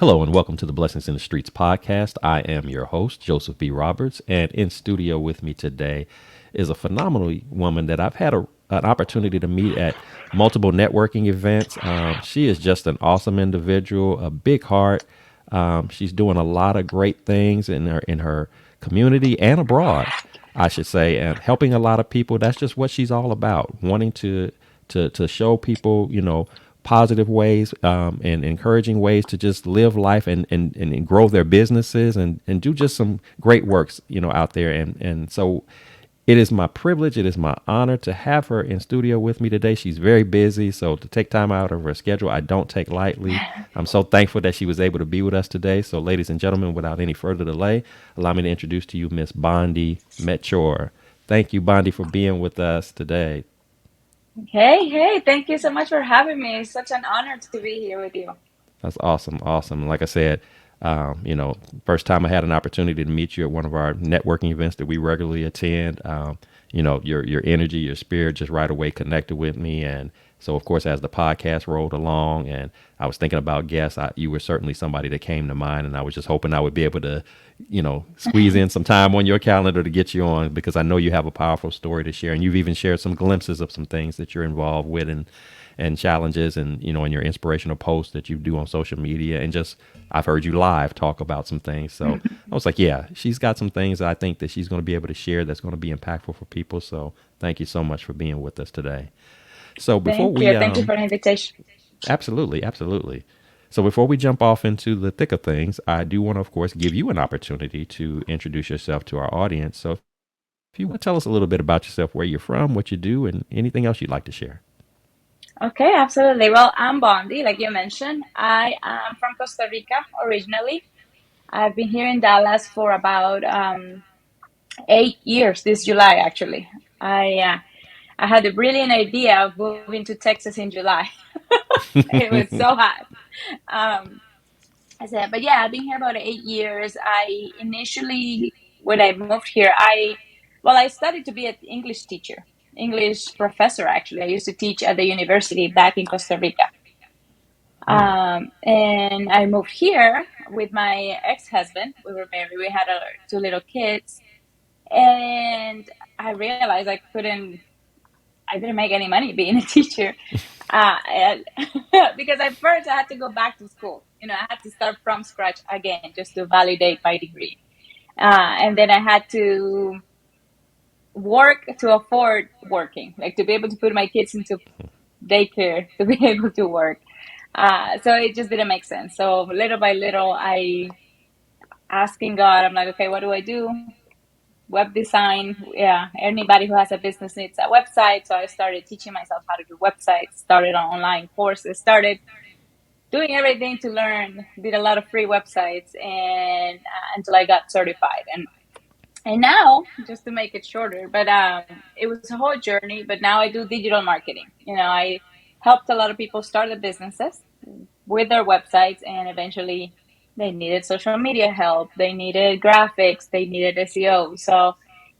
Hello and welcome to the Blessings in the Streets podcast. I am your host, Joseph B. Roberts, and in studio with me today is a phenomenal woman that I've had an opportunity to meet at multiple networking events. She is just an awesome individual, a big heart. She's doing a lot of great things in her community and abroad, I should say, and helping a lot of people. That's just what she's all about, wanting to show people, positive ways and encouraging ways to just live life and grow their businesses and do just some great works, out there. And so it is my privilege, it is my honor to have her in studio with me today. She's very busy, so to take time out of her schedule, I don't take lightly. I'm so thankful that she was able to be with us today. So, ladies and gentlemen, without any further delay, allow me to introduce to you Miss Bondie Metchore. Thank you, Bondie, for being with us today. Hey, thank you so much for having me. It's such an honor to be here with you. That's awesome. Awesome. Like I said, first time I had an opportunity to meet you at one of our networking events that we regularly attend. Your energy, your spirit just right away connected with me. And so, of course, as the podcast rolled along and I was thinking about guests, you were certainly somebody that came to mind. And I was just hoping I would be able to, squeeze in some time on your calendar to get you on because I know you have a powerful story to share. And you've even shared some glimpses of some things that you're involved with and challenges and in your inspirational posts that you do on social media and just I've heard you live talk about some things. So I was like, yeah, she's got some things that I think that she's going to be able to share that's going to be impactful for people. So thank you so much for being with us today. So before Thank we you. Thank you for the invitation. absolutely, absolutely. So before we jump off into the thick of things, I do want to of course give you an opportunity to introduce yourself to our audience. So if you want to tell us a little bit about yourself, where you're from, what you do, and anything else you'd like to share. Okay, absolutely. Well, I'm Bondi, like you mentioned. I am from Costa Rica originally. I've been here in Dallas for about 8 years this July, actually. I had the brilliant idea of moving to Texas in July. It was so hot. Um, I said, but yeah, I've been here about 8 years. I initially, when I moved here, I studied to be an English teacher, English professor, actually. I used to teach at the university back in Costa Rica. Hmm. And I moved here with my ex-husband. We were married. We had two little kids. And I realized I didn't make any money being a teacher. And because at first I had to go back to school. I had to start from scratch again just to validate my degree. And then I had to work to afford working, like to be able to put my kids into daycare, to be able to work. So it just didn't make sense. So little by little, I asking God, I'm like, okay, what do I do? Web design. Yeah, anybody who has a business needs a website. So I started teaching myself how to do websites, started on online courses, started doing everything to learn, did a lot of free websites and until I got certified. And now, just to make it shorter, but it was a whole journey, but now I do digital marketing. I helped a lot of people start their businesses with their websites, and eventually they needed social media help, they needed graphics, they needed SEO. So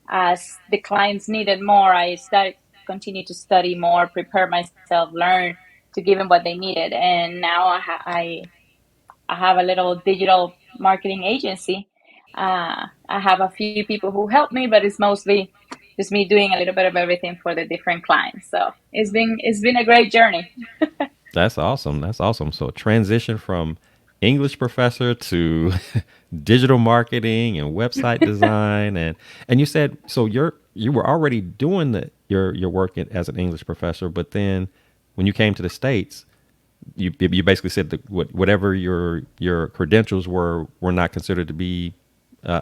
as the clients needed more, I started continue to study more, prepare myself, learn to give them what they needed. And now I have a little digital marketing agency. I have a few people who help me, but it's mostly just me doing a little bit of everything for the different clients. So it's been a great journey. That's awesome. That's awesome. So transition from English professor to digital marketing and website design and you said so you were already doing your work as an English professor, but then when you came to the States, you basically said that whatever your credentials were not considered to be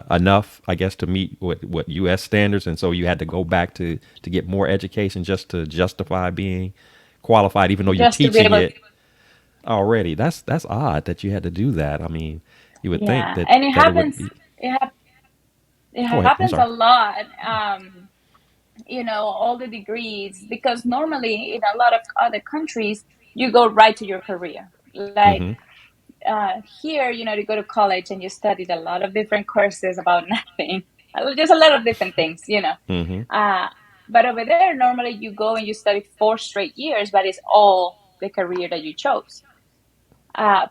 enough, I guess, to meet what U.S. standards, and so you had to go back to get more education just to justify being qualified, even though you're Just to be teaching able, it already. That's odd that you had to do that. I mean, you would think yeah, that and it that it would happens. be. It, hap- it Go ahead. I'm happens sorry. a lot. All the degrees, because normally in a lot of other countries, you go right to your career. Like Mm-hmm. here, you go to college and you studied a lot of different courses about nothing, just a lot of different things. Mm-hmm. Uh, but over there, normally you go and you study 4 straight years, but it's all the career that you chose.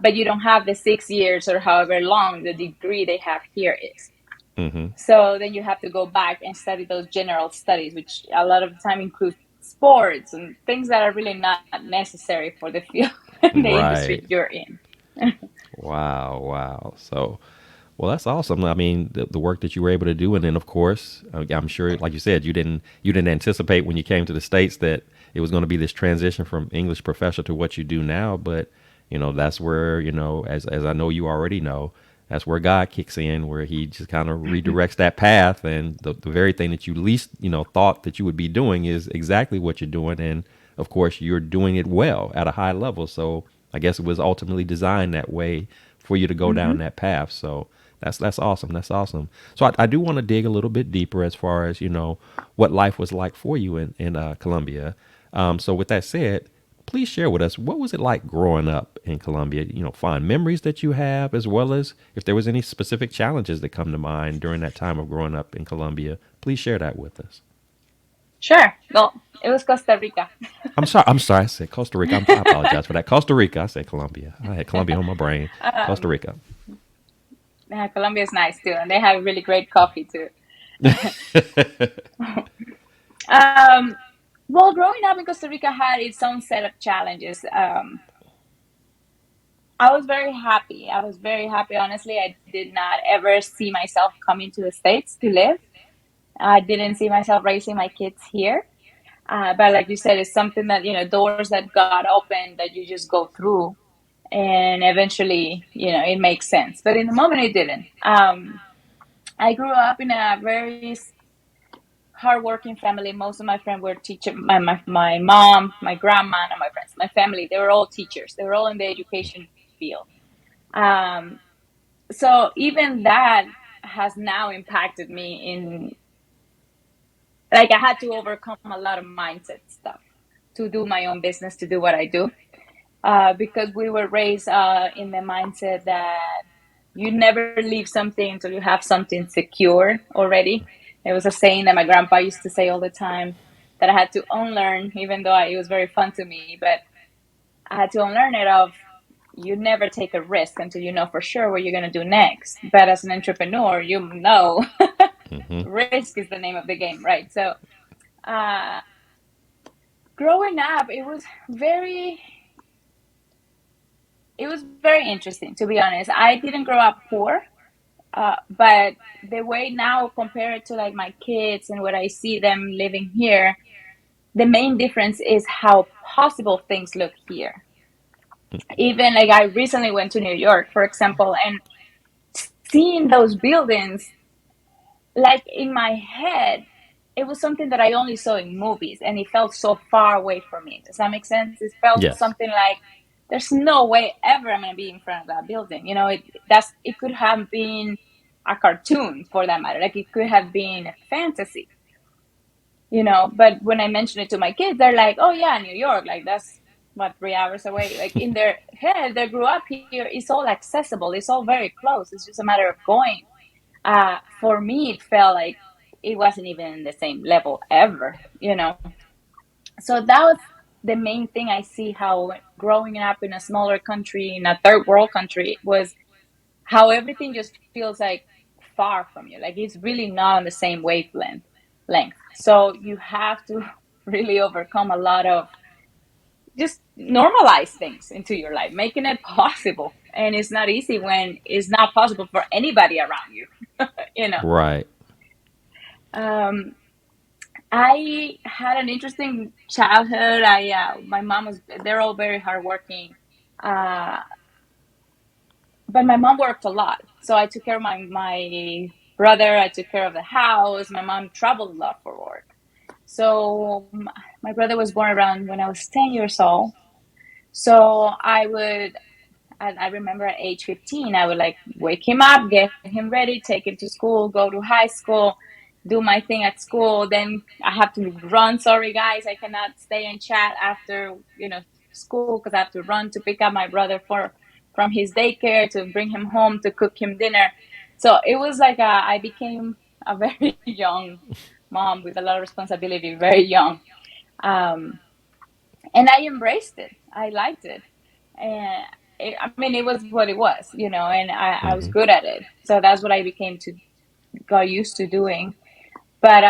but you don't have the 6 years or however long the degree they have here is. Mm-hmm. So then you have to go back and study those general studies, which a lot of the time include sports and things that are really not necessary for the field and the industry Right. you're in. Wow. Wow. So, well, that's awesome. I mean, the work that you were able to do, and then of course, I'm sure, like you said, you didn't anticipate when you came to the states that it was going to be this transition from English professor to what you do now. But that's where as I know you already know, that's where God kicks in, where He just kind of redirects that path, and the very thing that you least thought that you would be doing is exactly what you're doing, and of course, you're doing it well at a high level. So I guess it was ultimately designed that way for you to go down Mm-hmm. that path. So that's awesome. That's awesome. So I do want to dig a little bit deeper as far as what life was like for you in Colombia. So with that said, please share with us what was it like growing up in Colombia. Fond memories that you have, as well as if there was any specific challenges that come to mind during that time of growing up in Colombia. Please share that with us. Sure. Well, it was Costa Rica. I'm sorry. I'm sorry. I said Costa Rica. I apologize for that. Costa Rica. I said Colombia. I had Colombia on my brain. Costa um, Rica. yeah, Colombia is nice too, and they have really great coffee too. um, well, growing up in Costa Rica had its own set of challenges. I was very happy. I was very happy. Honestly, I did not ever see myself coming to the States to live. I didn't see myself raising my kids here. But like you said, it's something that, doors that God opened that you just go through and eventually, it makes sense. But in the moment, it didn't. I grew up in a very hardworking family. Most of my friends were teachers. My mom, my grandma, and my friends, my family, they were all teachers. They were all in the education field. Um, so even that has now impacted me in, like, I had to overcome a lot of mindset stuff to do my own business, to do what I do, because we were raised in the mindset that you never leave something until you have something secured already. It was a saying that my grandpa used to say all the time that I had to unlearn, even though it was very fun to me, but I had to unlearn it of, you never take a risk until you know for sure what you're going to do next. But as an entrepreneur, Hmm. risk is the name of the game, right? So uh, growing up, it was very interesting, to be honest. I didn't grow up poor, but the way now compared to like my kids and what I see them living here, the main difference is how possible things look here. Even like I recently went to New York, for example, and seeing those buildings, like in my head, it was something that I only saw in movies, and it felt so far away from me. Does that make sense? It felt Yes. something like there's no way ever I'm gonna be in front of that building. It could have been a cartoon for that matter. Like it could have been a fantasy. But when I mention it to my kids, they're like, "Oh yeah, New York, like that's what 3 hours away." Like in their head, they grew up here. It's all accessible. It's all very close. It's just a matter of going. For me, it felt like it wasn't even in the same level ever. So that was the main thing I see, how growing up in a smaller country, in a third world country, was how everything just feels like far from you. Like it's really not on the same wavelength. So you have to really overcome a lot of, just normalize things into your life, making it possible. And it's not easy when it's not possible for anybody around you, you know. Right. Um, I had an interesting childhood. My mom was, they're all very hardworking. Uh, but my mom worked a lot. So I took care of my brother. I took care of the house. My mom traveled a lot for work. So my brother was born around when I was 10 years old. So I remember at age 15, I would like wake him up, get him ready, take him to school, go to high school, do my thing at school. Then I have to run. Sorry, guys, I cannot stay and chat after school because I have to run to pick up my brother from his daycare, to bring him home, to cook him dinner. So it was like I became a very young mom with a lot of responsibility, very young. Um, and I embraced it. I liked it. I mean, it was what it was, and I was Hmm. good at it. So that's what I became to got used to doing. But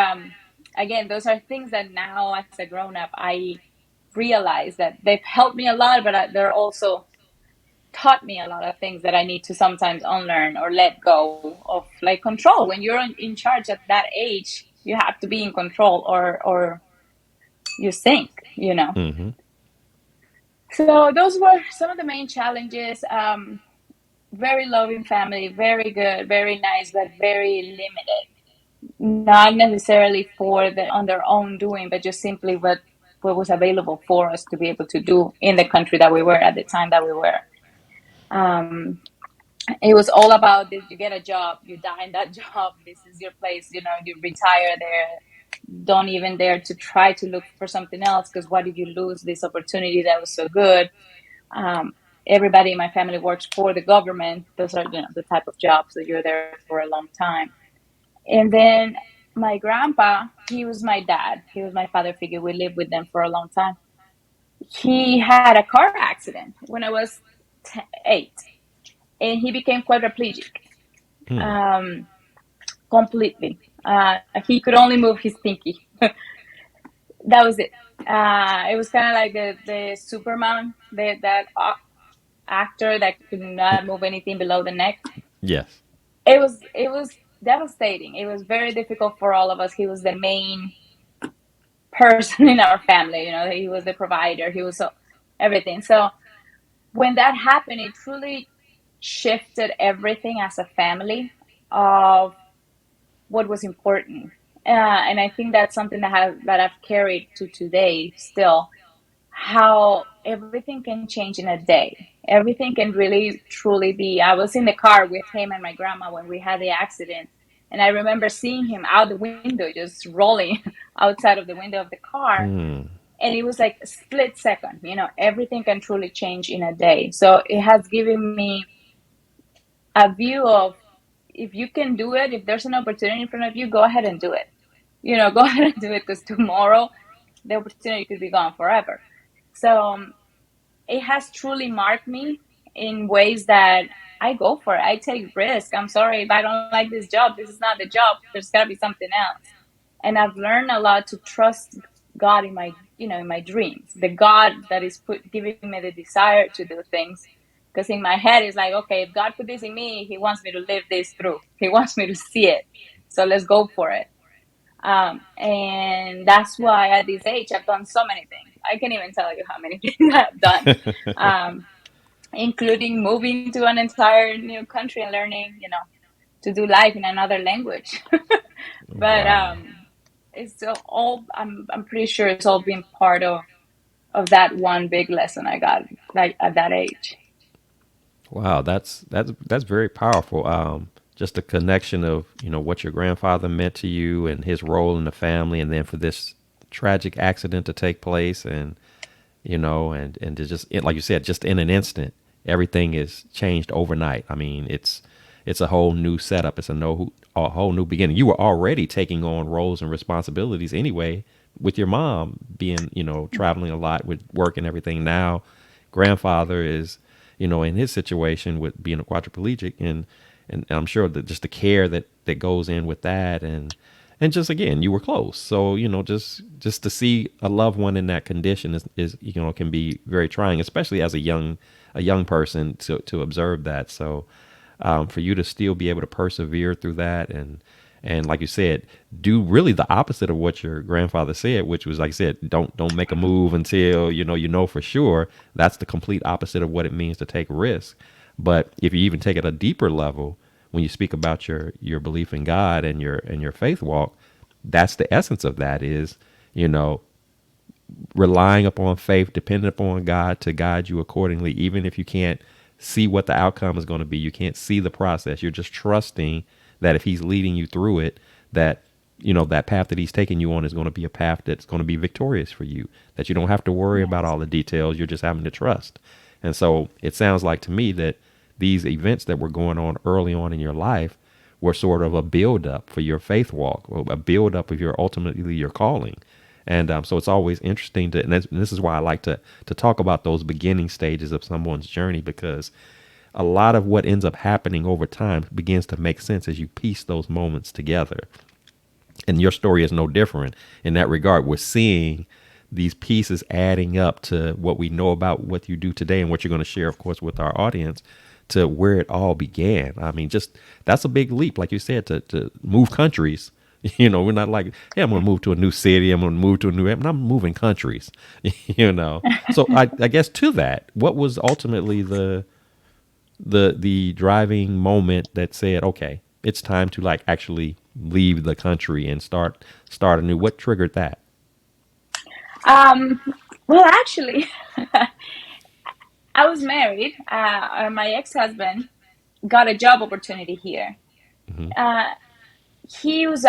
again, those are things that now, as a grown up, I realize that they've helped me a lot, but they're also taught me a lot of things that I need to sometimes unlearn or let go of, like control. When you're in charge at that age, you have to be in control, or you sink, Hmm. So those were some of the main challenges. Very loving family, very good, very nice, but very limited. Not necessarily for the on their own doing, but just simply what was available for us to be able to do in the country that we were at the time that we were. Um, it was all about this: you get a job, you die in that job. This is your place. You retire there. Don't even dare to try to look for something else, because why did you lose this opportunity that was so good? Um, Everybody in my family works for the government. Those are the type of jobs that you're there for a long time. And then my grandpa, he was my dad. He was my father figure. We lived with them for a long time. He had a car accident when I was 8, and he became quadriplegic, Mm. um, completely. He could only move his pinky. That was it. It was kind of like the Superman, that actor that could not move anything below the neck. Yes. It was devastating. It was very difficult for all of us. He was the main person in our family. He was the provider. He was everything. So when that happened, it truly shifted everything as a family of what was important. And I think that's something that I've carried to today still. How everything can change in a day. Everything can really truly be. I was in the car with him and my grandma when we had the accident, and I remember seeing him out the window, just rolling outside of the window of the car. Mm. And it was like a split second. Everything can truly change in a day. So it has given me a view of, if you can do it, if there's an opportunity in front of you, go ahead and do it. Go ahead and do it, because tomorrow the opportunity could be gone forever. So it has truly marked me in ways that I go for it. I take risk. I'm sorry if I don't like this job. This is not the job. There's got to be something else. And I've learned a lot to trust God in my dreams. The God that is giving me the desire to do things. Because in my head, it's like, okay, if God put this in me, He wants me to live this through. He wants me to see it. So let's go for it. And that's why at this age, I've done so many things. I can't even tell you how many things I've done, um, including moving to an entire new country and learning, to do life in another language. But Wow. it's still all. I'm pretty sure it's all been part of that one big lesson I got, like, at that age. Wow, that's very powerful. Just the connection of what your grandfather meant to you and his role in the family, and then for this tragic accident to take place, and to just like you said, just in an instant, everything is changed overnight. I mean, it's a whole new setup. It's a whole new beginning. You were already taking on roles and responsibilities anyway, with your mom being traveling a lot with work and everything. Now, grandfather is in his situation with being a quadriplegic, and I'm sure that just the care that goes in with that, and just again, you were close. So, just to see a loved one in that condition is can be very trying, especially as a young person to observe that. So, for you to still be able to persevere through that, and like you said, do really the opposite of what your grandfather said, which was, like I said, don't make a move until you know for sure. That's the complete opposite of what it means to take risks. But if you even take it a deeper level, when you speak about your belief in God and your faith walk, that's the essence of that is, you know, relying upon faith, depending upon God to guide you accordingly, even if you can't see what the outcome is going to be. You can't see the process. You're just trusting that if He's leading you through it, that that path that He's taking you on is going to be a path that's going to be victorious for you. That you don't have to worry about Yes. all the details. You're just having to trust. And so it sounds like to me that these events that were going on early on in your life were sort of a build up for your faith walk, or a build up of your ultimately your calling. And so it's always interesting to, and this is why I like to talk about those beginning stages of someone's journey, because a lot of what ends up happening over time begins to make sense as you piece those moments together. And your story is no different in that regard. We're seeing these pieces adding up to what we know about what you do today and what you're going to share, of course, with our audience, to where it all began. I mean, just that's a big leap, like you said, to move countries. We're not like, hey, I'm going to move to a new city. I'm going to move to a new, I'm moving countries, So I guess to that, what was ultimately the driving moment that said, okay, it's time to like actually leave the country and start anew? What triggered that? Um, well, actually, I was married. My ex-husband got a job opportunity here. Hmm. Uh, he's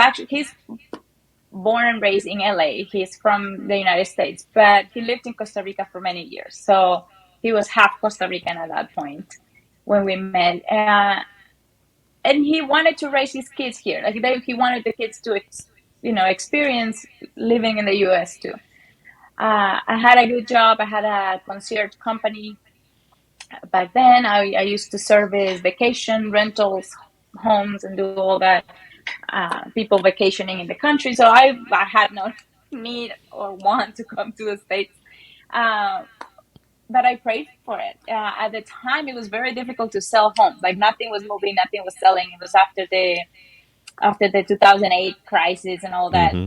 born and raised in LA. He's from the United States, but he lived in Costa Rica for many years. So he was half Costa Rican at that point when we met. And he wanted to raise his kids here. He wanted the kids to, experience living in the U.S. too. I had a good job. I had a concierge company back then. I used to service vacation rentals, homes, and do all that. People vacationing in the country. So I had no need or want to come to the States. Uh, but I prayed for it. At the time, it was very difficult to sell homes. Like nothing was moving, nothing was selling. It was after the 2008 crisis and all that. Hmm.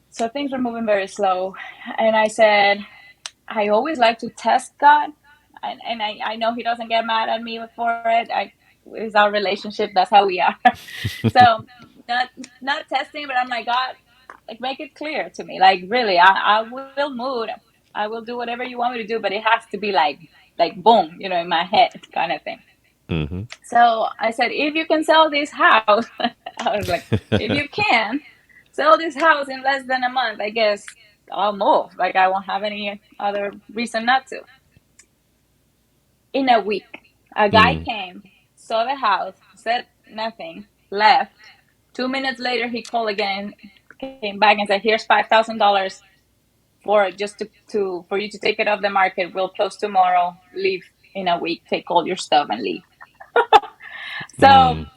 So things were moving very slow. And I said, I always like to test God. And I know he doesn't get mad at me for it. It's our relationship. That's how we are. So not testing, but I'm like, God, like make it clear to me. Like really, I will move. I will do whatever you want me to do, but it has to be like boom, in my head kind of thing. Hmm. So I said, if you can sell this house, I was like, if you can sell this house in less than a month, I guess I'll move. Like I won't have any other reason not to. In a week, a guy Mm. came, saw the house, said nothing, left. 2 minutes later, he called again, came back and said, "Here's $5,000 for just for you to take it off the market. We'll close tomorrow. Leave in a week. Take all your stuff and leave." So Mm.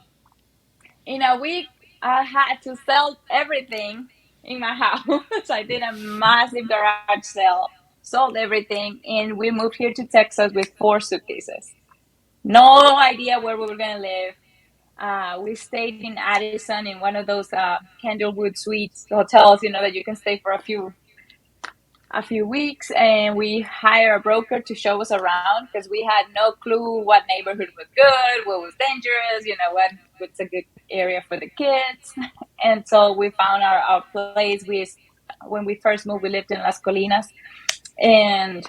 in a week, I had to sell everything in my house. I did a massive garage sale, sold everything, and we moved here to Texas with 4 suitcases. No idea where we were going to live. We stayed in Addison in one of those Candlewood Suites hotels, that you can stay for a few weeks, and we hire a broker to show us around because we had no clue what neighborhood was good, what was dangerous, what's a good area for the kids. And so we found our place. When we first moved, we lived in Las Colinas, and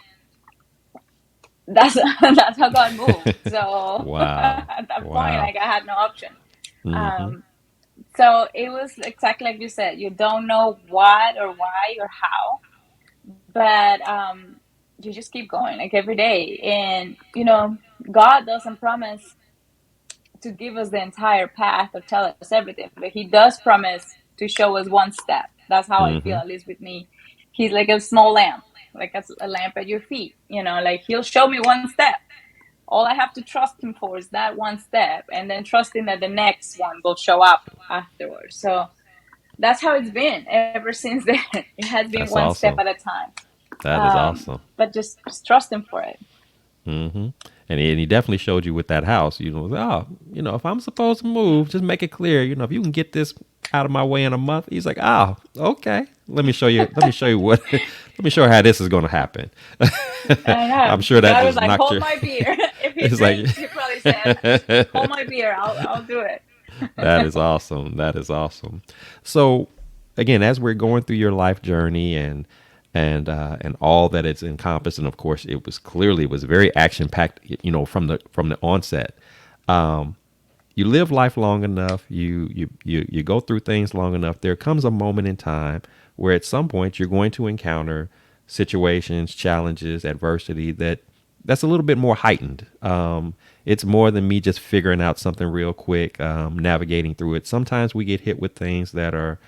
that's that's how God moved. So Wow. at that point, Wow. like I had no option. Hmm. Um, so it was exactly like you said. You don't know what or why or how, but you just keep going like every day. And God doesn't promise to give us the entire path or tell us everything, but He does promise to show us one step. That's how I feel, Hmm. at least with me. He's like a small lamp, like a lamp at your feet. Like He'll show me one step. All I have to trust Him for is that one step, and then trusting that the next one will show up afterwards. So that's how it's been ever since then. It has been That's one step awesome. at a time. That is awesome. But just trust Him for it. Hmm. And he definitely showed you with that house. If I'm supposed to move, just make it clear. If you can get this out of my way in a month, he's like, oh, okay. Let me show you. Let me show you what. Let me show you how this is going to happen. I I'm know. sure that God was just like, knocked hold your. my beer. If he It's like drinks, he probably said, hold my beer. I'll do it. that is awesome. That is awesome. So, again, as we're going through your life journey and all that it's encompassed, and of course, it was very action packed. From the onset. You live life long enough. You go through things long enough. There comes a moment in time where at some point you're going to encounter situations, challenges, adversity that's a little bit more heightened. It's more than me just figuring out something real quick, navigating through it. Sometimes we get hit with things that are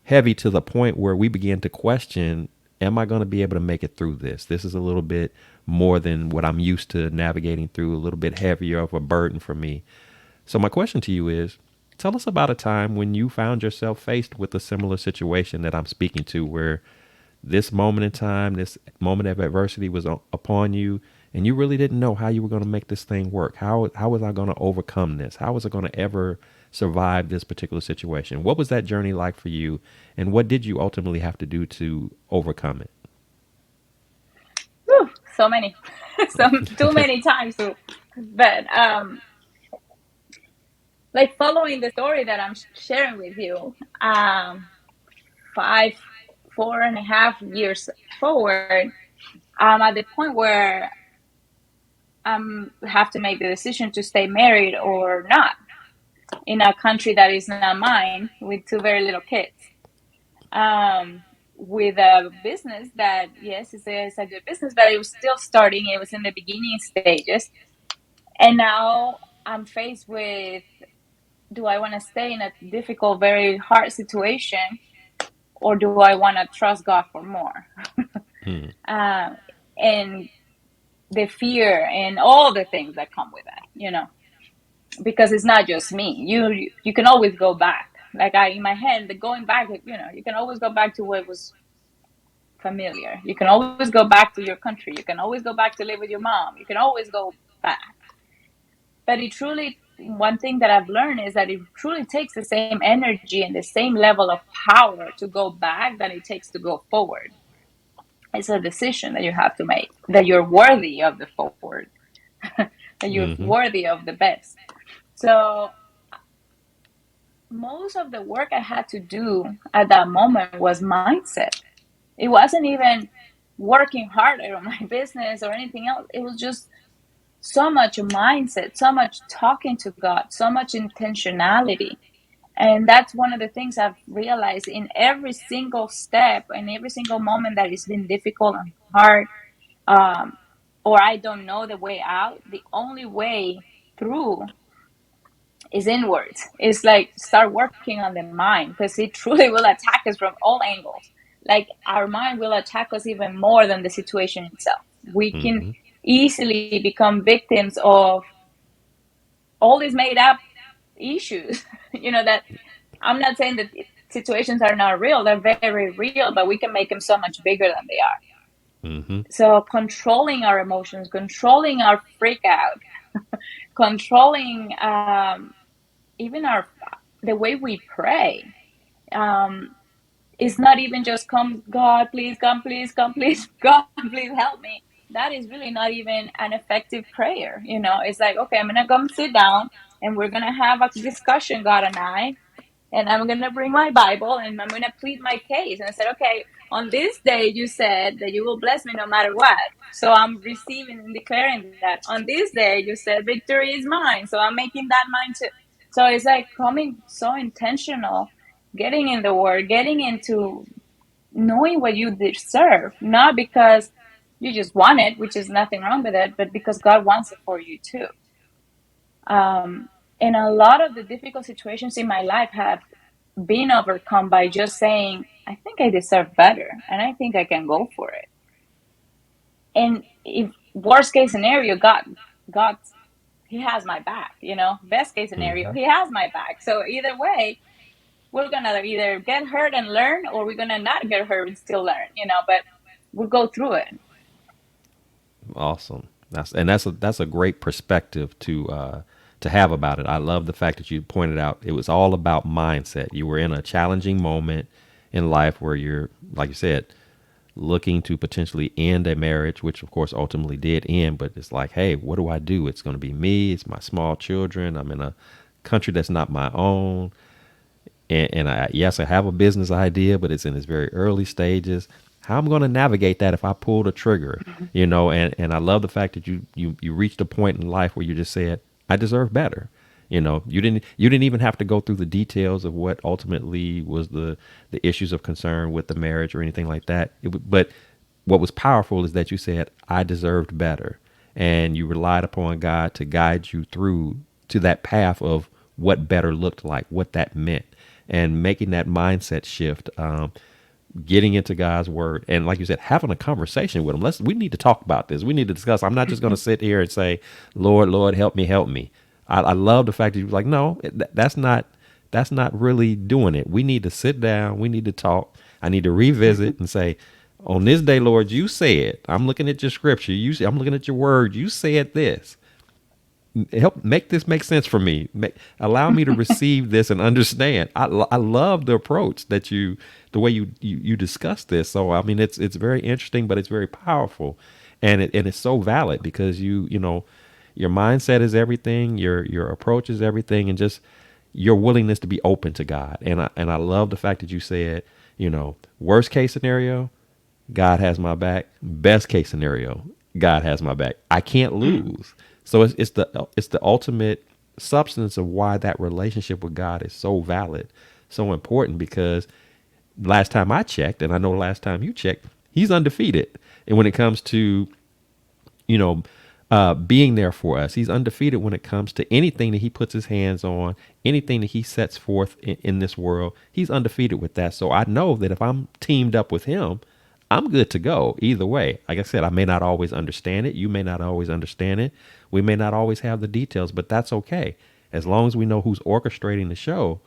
heavy to the point where we began to question, am I going to be able to make it through this? This is a little bit more than what I'm used to navigating through, a little bit heavier of a burden for me. So my question to you is, tell us about a time when you found yourself faced with a similar situation that I'm speaking to, where this moment in time, this moment of adversity was upon you, and you really didn't know how you were going to make this thing work. How was I going to overcome this? How was I going to ever survive this particular situation? What was that journey like for you, and what did you ultimately have to do to overcome it? Whew, so many, too many times. But like following the story that I'm sharing with you, five, 4.5 years forward, I'm at the point where I have to make the decision to stay married or not in a country that is not mine with two very little kids. With a business that, yes, it's a good business, but it was still starting. It was in the beginning stages. And now I'm faced with, do I want to stay in a difficult, very hard situation, or do I want to trust God for more? Hmm. uh, and the fear and all the things that come with that, because it's not just me. You can always go back. Like in my head, the going back, you can always go back to what was familiar. You can always go back to your country. You can always go back to live with your mom. You can always go back. But it truly, one thing that I've learned is that it truly takes the same energy and the same level of power to go back than it takes to go forward. It's a decision that you have to make, that you're worthy of the forward, that you're Mm-hmm. worthy of the best. So most of the work I had to do at that moment was mindset. It wasn't even working harder on my business or anything else. It was just so much mindset, so much talking to God, so much intentionality. And that's one of the things I've realized in every single step and every single moment that it's been difficult and hard, um, or I don't know the way out. The only way through is inwards. It's like start working on the mind, because it truly will attack us from all angles. Like our mind will attack us even more than the situation itself. We can Mm-hmm. easily become victims of all these made up issues. That I'm not saying that situations are not real, they're very real, but we can make them so much bigger than they are. Mm-hmm. So controlling our emotions, controlling our freak out, controlling even the way we pray. Um, it's not even just come, God, please, come, please, come, please, God, please help me. That is really not even an effective prayer. It's like, okay, I'm going to come sit down and we're going to have a discussion, God and I'm going to bring my Bible and I'm going to plead my case. And I said, okay, on this day, you said that you will bless me no matter what. So I'm receiving and declaring that. On this day, you said victory is mine. So I'm making that mine too. So it's like coming so intentional, getting in the word, getting into knowing what you deserve, not because you just want it, which is nothing wrong with it, but because God wants it for you too. Um, and a lot of the difficult situations in my life have been overcome by just saying, I think I deserve better and I think I can go for it. And if worst case scenario, God, he has my back, best case scenario, Mm-hmm. he has my back. So either way, we're gonna either get hurt and learn, or we're gonna not get hurt and still learn, but we'll go through it. Awesome. That's a great perspective to have about it. I love the fact that you pointed out it was all about mindset. You were in a challenging moment in life where you're, like you said, looking to potentially end a marriage, which of course ultimately did end. But it's like, hey, what do I do? It's going to be me. It's my small children. I'm in a country that's not my own. And yes, I have a business idea, but it's in its very early stages. How I'm going to navigate that if I pull the trigger, and I love the fact that you reached a point in life where you just said, I deserve better. You didn't even have to go through the details of what ultimately was the issues of concern with the marriage or anything like that. But what was powerful is that you said, I deserved better. And you relied upon God to guide you through to that path of what better looked like, what that meant. and making that mindset shift. Getting into God's word, and like you said, having a conversation with him. We need to talk about this. We need to discuss. I'm not just going to sit here and say, Lord, Lord, help me, help me. I love the fact that you're like, no, that's not really doing it. We need to sit down. We need to talk. I need to revisit and say, on this day, Lord, you said, I'm looking at your scripture. I'm looking at your word. You said this. Help make this make sense for me. Allow me to receive this and understand. I love the approach that the way you discuss this. So I mean, it's very interesting, but it's very powerful, and it's so valid because your mindset is everything. Your approach is everything, and just your willingness to be open to God. And I love the fact that you said, worst case scenario, God has my back. Best case scenario, God has my back. I can't lose. So it's the ultimate substance of why that relationship with God is so valid, so important. Because last time I checked, and I know last time you checked, He's undefeated. And when it comes to you know, being there for us. He's undefeated when it comes to anything that he puts his hands on, anything that he sets forth in this world. He's undefeated with that. So I know that if I'm teamed up with him, I'm good to go either way. Like I said, I may not always understand it. You may not always understand it. We may not always have the details, but that's okay. As long as we know who's orchestrating the show,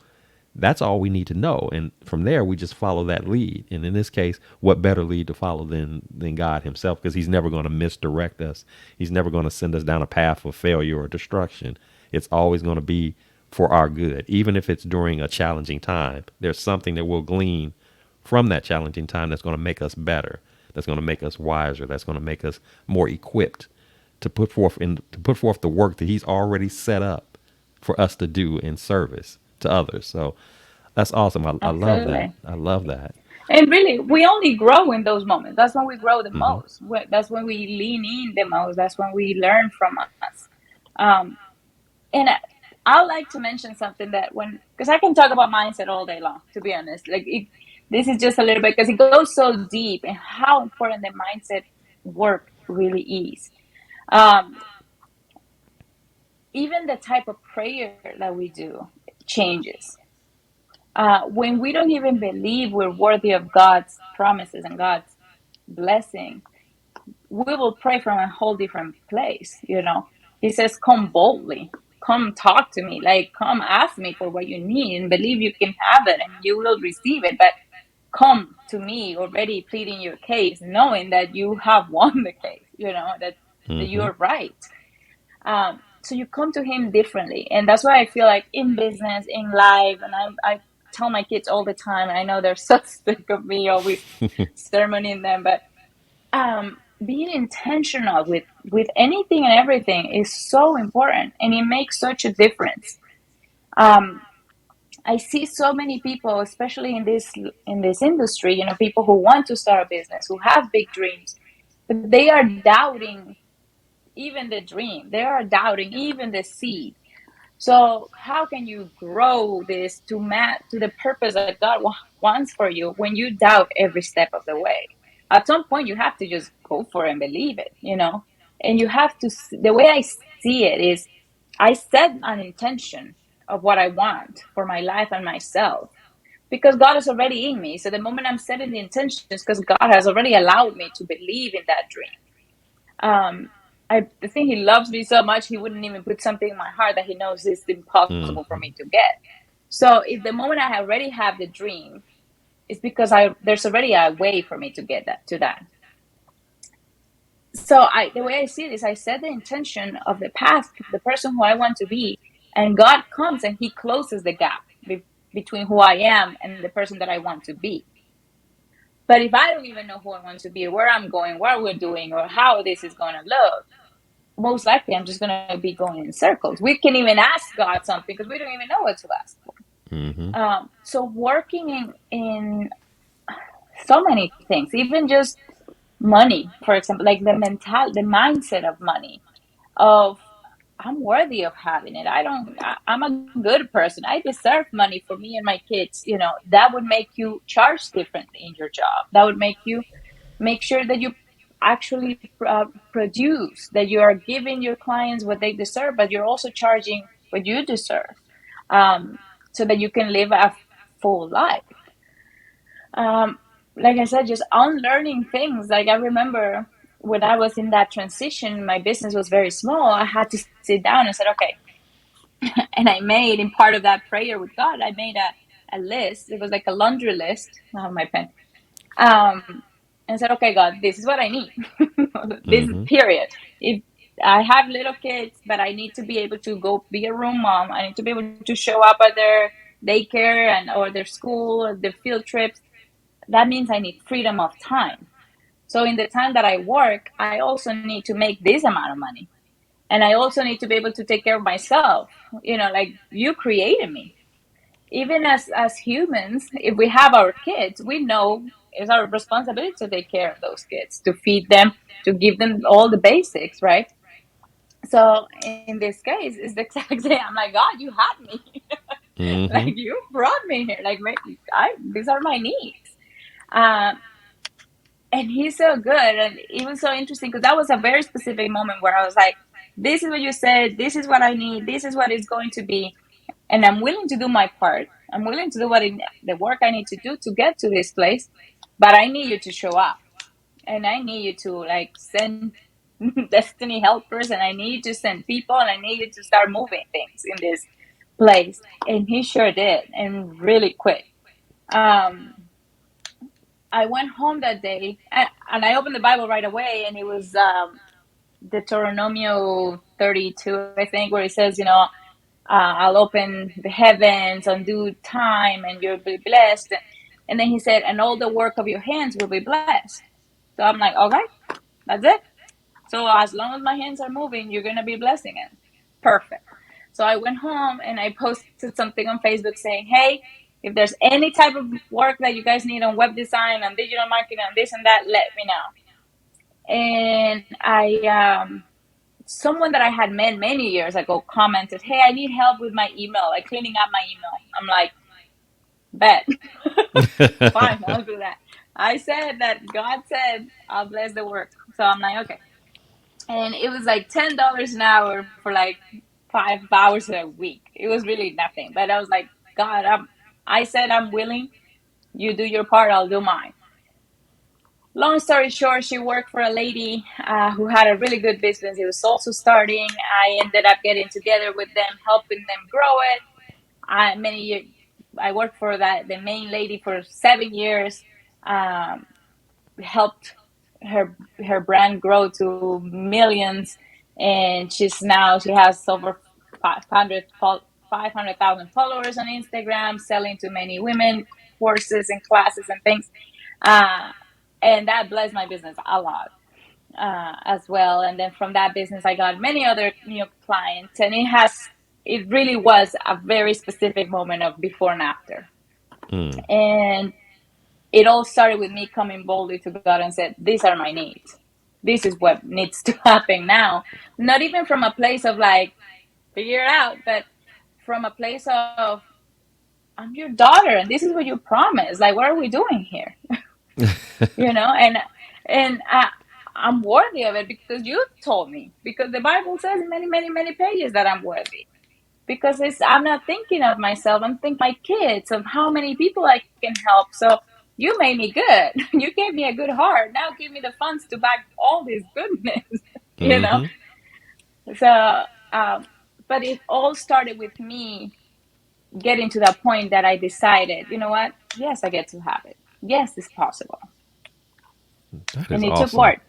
that's all we need to know. And from there, we just follow that lead. And in this case, what better lead to follow than God himself? Because he's never going to misdirect us. He's never going to send us down a path of failure or destruction. It's always going to be for our good. Even if it's during a challenging time, there's something that we'll glean from that challenging time that's going to make us better, that's going to make us wiser, that's going to make us more equipped to put forth the work that he's already set up for us to do in service to others. So that's awesome. I love that. Absolutely. I love that. And really, we only grow in those moments. That's when we grow the Hmm. most. That's when we lean in the most. That's when we learn from us. Um, and I like to mention something that because I can talk about mindset all day long, to be honest. This is just a little bit because it goes so deep and how important the mindset work really is. Um, Even the type of prayer that we do changes. When we don't even believe we're worthy of God's promises and God's blessing, we will pray from a whole different place. He says, come boldly, come talk to me, like come ask me for what you need and believe you can have it and you will receive it. But come to me already pleading your case, knowing that you have won the case, that Hmm. you're right. So you come to him differently. And that's why I feel like in business, in life, and I tell my kids all the time, I know they're so sick of me always sermoning them, but being intentional with anything and everything is so important, and it makes such a difference. um, I see so many people, especially in this industry, people who want to start a business, who have big dreams, but they are doubting even the dream, they are doubting even the seed. So how can you grow this to the purpose that God wants for you when you doubt every step of the way? At some point, you have to just go for it and believe it. And you have to. The way I see it is, I set an intention of what I want for my life and myself because God is already in me. So the moment I'm setting the intentions, because God has already allowed me to believe in that dream. um I think he loves me so much he wouldn't even put something in my heart that he knows is impossible for Hmm. me to get. So if the moment I already have the dream, it's because I there's already a way for me to get that to that. So the way I see it is, I set the intention of the path, the person who I want to be, and God comes and he closes the gap between who I am and the person that I want to be. But if I don't even know who I want to be, where I'm going, what we're doing, or how this is going to look, most likely I'm just going to be going in circles. We can even ask God something because we don't even know what to ask for. Hmm. So working in so many things, even just money, for example, like the mindset of money, of I'm worthy of having it. I'm a good person. I deserve money for me and my kids. That would make you charge differently in your job. That would make you make sure that you actually produce, that you are giving your clients what they deserve, but you're also charging what you deserve, um, so that you can live a full life. Um, like I said, just unlearning things. Like I remember when I was in that transition, my business was very small. I had to sit down and said, okay, and I made in part of that prayer with God, I made a list. It was like a laundry list. I have my pen. Um, and said, okay, God, this is what I need. This is Mm-hmm. period. If I have little kids, but I need to be able to go be a room mom. I need to be able to show up at their daycare and or their school or their field trips. That means I need freedom of time. So in the time that I work, I also need to make this amount of money. And I also need to be able to take care of myself. Like you created me. Even as humans, if we have our kids, we know it's our responsibility to take care of those kids, to feed them, to give them all the basics, right? So in this case, it's the exact same. I'm like, God, you had me. Like Mm-hmm. you brought me here. Like these are my needs. Um, and he's so good, and it was so interesting because that was a very specific moment where I was like, this is what you said, this is what I need, this is what it's going to be, and I'm willing to do my part. I'm willing to do the work I need to do to get to this place, but I need you to show up, and I need you to like send destiny helpers, and I need you to send people, and I need you to start moving things in this place. And he sure did, and really quick. um I went home that day, and I opened the Bible right away, and it was Deuteronomy 32, I think, where it says, I'll open the heavens on due time, and you'll be blessed. And then he said, and all the work of your hands will be blessed. So I'm like, okay, that's it. So as long as my hands are moving, you're gonna be blessing it. Perfect. So I went home and I posted something on Facebook saying, hey, if there's any type of work that you guys need on web design, on digital marketing, on this and that, let me know. And someone that I had met many years ago commented, hey, I need help with my email, like cleaning up my email. I'm like, bet. Fine, I'll do that. I said that God said I'll bless the work. So I'm like, okay. And it was like $10 an hour for like 5 hours a week. It was really nothing, but I was like, God, I said I'm willing. You do your part, I'll do mine. Long story short, she worked for a lady who had a really good business. It was also starting. I ended up getting together with them, helping them grow it. Many years, I worked for the main lady for 7 years. Um, Helped her brand grow to millions, and she has over 500 500,000 followers on Instagram, selling to many women courses and classes and things. Uh, and that blessed my business a lot as well. And then from that business, I got many other new clients, and it really was a very specific moment of before and after. Mm. And it all started with me coming boldly to God and said, these are my needs. This is what needs to happen now. Not even from a place of like, figure it out, but from a place of, I'm your daughter and this is what you promised. Like, what are we doing here? And I'm worthy of it because you told me. Because the Bible says in many, many, many pages that I'm worthy. Because I'm not thinking of myself. I'm thinking of my kids, of how many people I can help. So you made me good. You gave me a good heart. Now give me the funds to back all this goodness. you know. Mm-hmm. So, but it all started with me getting to that point that I decided, you know what? Yes, I get to have it. Yes, it's possible. That is And it took awesome. work.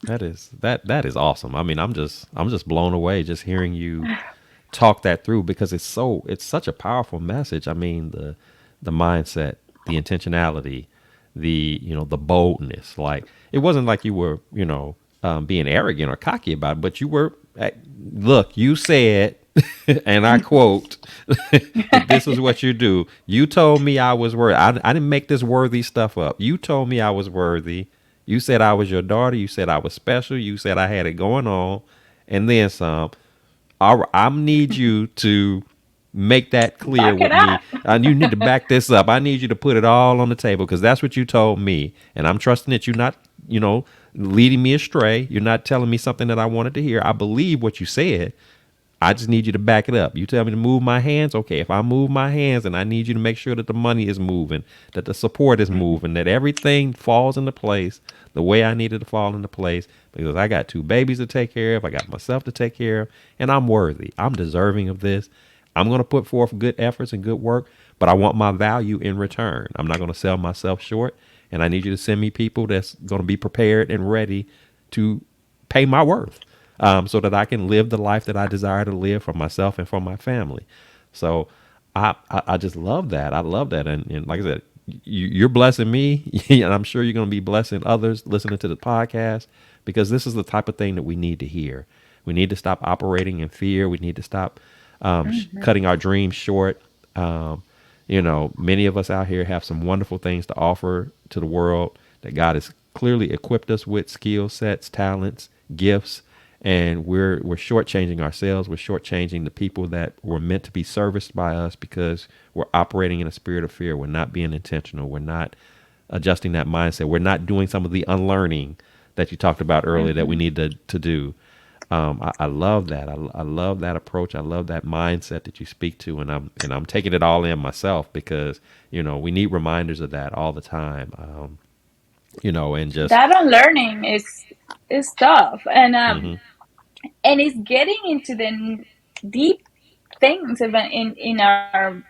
That is awesome. I mean, I'm just blown away just hearing you talk that through because it's such a powerful message. I mean, the mindset, the intentionality, the boldness. Like it wasn't like you were being arrogant or cocky about it, but you were. Look, you said, and I quote, that this is what you do. You told me I was worthy. I didn't make this worthy stuff up. You told me I was worthy. You said I was your daughter. You said I was special. You said I had it going on, and then some. I need you to make that clear Back it with me. up. And you need to back this up. I need you to put it all on the table because that's what you told me. And I'm trusting that you're not, leading me astray. You're not telling me something that I wanted to hear. I believe what you said. I just need you to back it up. You tell me to move my hands. Okay, if I move my hands, and I need you to make sure that the money is moving, that the support is moving, that everything falls into place the way I need it to fall into place, because I got two babies to take care of. I got myself to take care of, and I'm worthy. I'm deserving of this. I'm going to put forth good efforts and good work, but I want my value in return. I'm not going to sell myself short, and I need you to send me people that's going to be prepared and ready to pay my worth, so that I can live the life that I desire to live for myself and for my family. So I just love that. I love that. And like I said, you're blessing me, and I'm sure you're going to be blessing others listening to the podcast, because this is the type of thing that we need to hear. We need to stop operating in fear. We need to stop cutting our dreams short. Um, many of us out here have some wonderful things to offer to the world that God has clearly equipped us with: skill sets, talents, gifts, and we're shortchanging ourselves. We're shortchanging the people that were meant to be serviced by us, because we're operating in a spirit of fear. We're not being intentional. We're not adjusting that mindset. We're not doing some of the unlearning that you talked about earlier that we need to do. I love that. I love that approach. I love that mindset that you speak to, and I'm taking it all in myself, because we need reminders of that all the time. And just That unlearning is tough, hmm and it's getting into the deep things even in our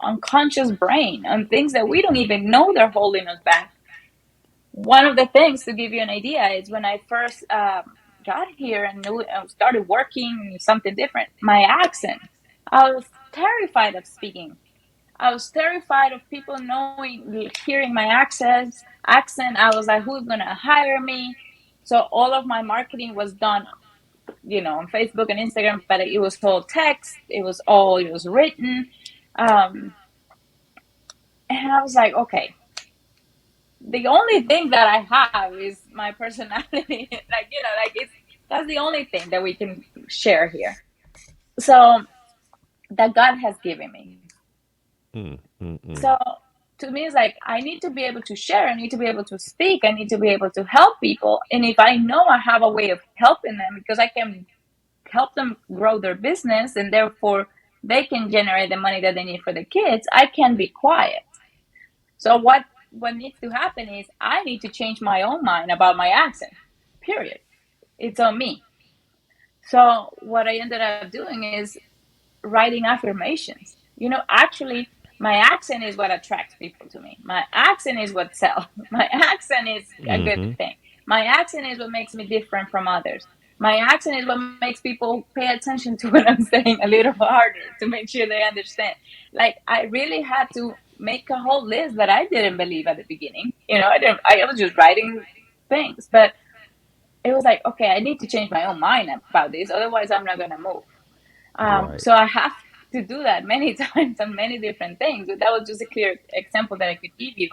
unconscious brain, on things that we don't even know they're holding us back. One of the things, to give you an idea, is when I first got here and started working something different, my accent. I was terrified of speaking. I was terrified of people knowing, hearing my accent. I was like, who's gonna hire me? So all of my marketing was done, on Facebook and Instagram, but it was all text. It was written, um, and I was like, okay, the only thing that I have is my personality. That's the only thing that we can share here. So that God has given me. mm, mm, So mm. to me, it's like I need to be able to share. I need to be able to speak. I need to be able to help people. And if I know I have a way of helping them, because I can help them grow their business, and therefore they can generate the money that they need for the kids, I can be quiet. So what needs to happen is I need to change my own mind about my accent. Period. It's on me. So what I ended up doing is writing affirmations. Actually, my accent is what attracts people to me. My accent is what sells. My accent is a good Mm-hmm. thing. My accent is what makes me different from others. My accent is what makes people pay attention to what I'm saying a little harder, to make sure they understand. Like, I really had to make a whole list that I didn't believe at the beginning. I was just writing things, but it was like, okay, I need to change my own mind about this. Otherwise, I'm not going to move. Right. So I have to do that many times on many different things. But that was just a clear example that I could give you.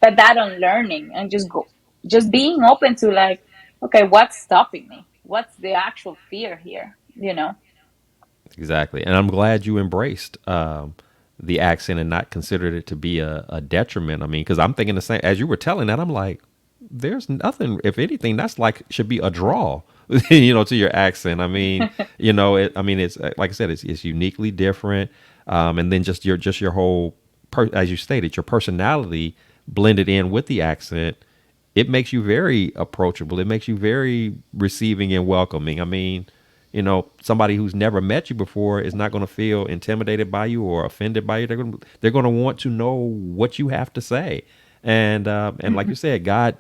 But that on learning and just being open to, like, okay, what's stopping me? What's the actual fear here? Exactly. And I'm glad you embraced the accent and not considered it to be a detriment. I mean, because I'm thinking the same as you were telling that. I'm like, there's nothing. If anything, that's like should be a draw, to your accent. I mean, it's like I said, it's uniquely different. And then just your whole, as you stated, your personality blended in with the accent. It makes you very approachable. It makes you very receiving and welcoming. I mean, somebody who's never met you before is not going to feel intimidated by you or offended by you. They're going to want to know what you have to say. And like you said, God,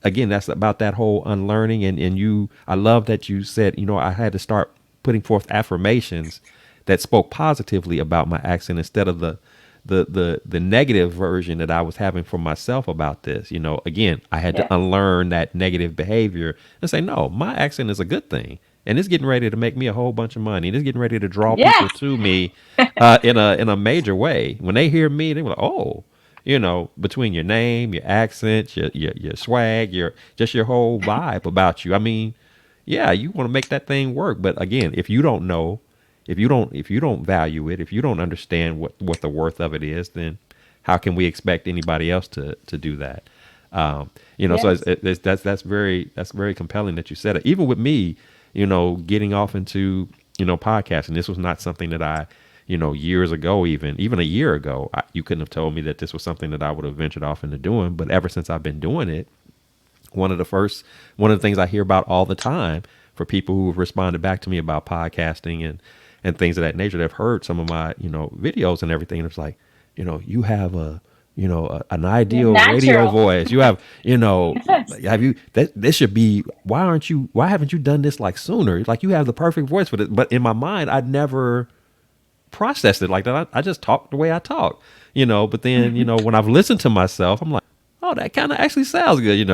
again, that's about that whole unlearning. And I love that you said, I had to start putting forth affirmations that spoke positively about my accent, instead of the negative version that I was having for myself about this. Again, I had to Yes. unlearn that negative behavior and say, no, my accent is a good thing. And it's getting ready to make me a whole bunch of money. And it's getting ready to draw people Yes. to me in a major way. When they hear me, they're like, oh, between your name, your accent, your swag, your whole vibe about you. I mean, yeah, you want to make that thing work. But again, if you don't know, if you don't value it, if you don't understand what the worth of it is, then how can we expect anybody else to do that? So Yes. that's very compelling that you said it. Even with me, getting off into podcasting. This was not something that I, years ago, even a year ago, you couldn't have told me that this was something that I would have ventured off into doing. But ever since I've been doing it, one of the things I hear about all the time for people who have responded back to me about podcasting and things of that nature, they've heard some of my, videos and everything. It's like, you have an You're ideal radio natural. voice. You have, Yes. have you, that this should be, why haven't you done this like sooner? Like you have the perfect voice for it. But in my mind, I'd never processed it like that. I just talk the way I talk, but then, when I've listened to myself, I'm like, oh, that kind of actually sounds good,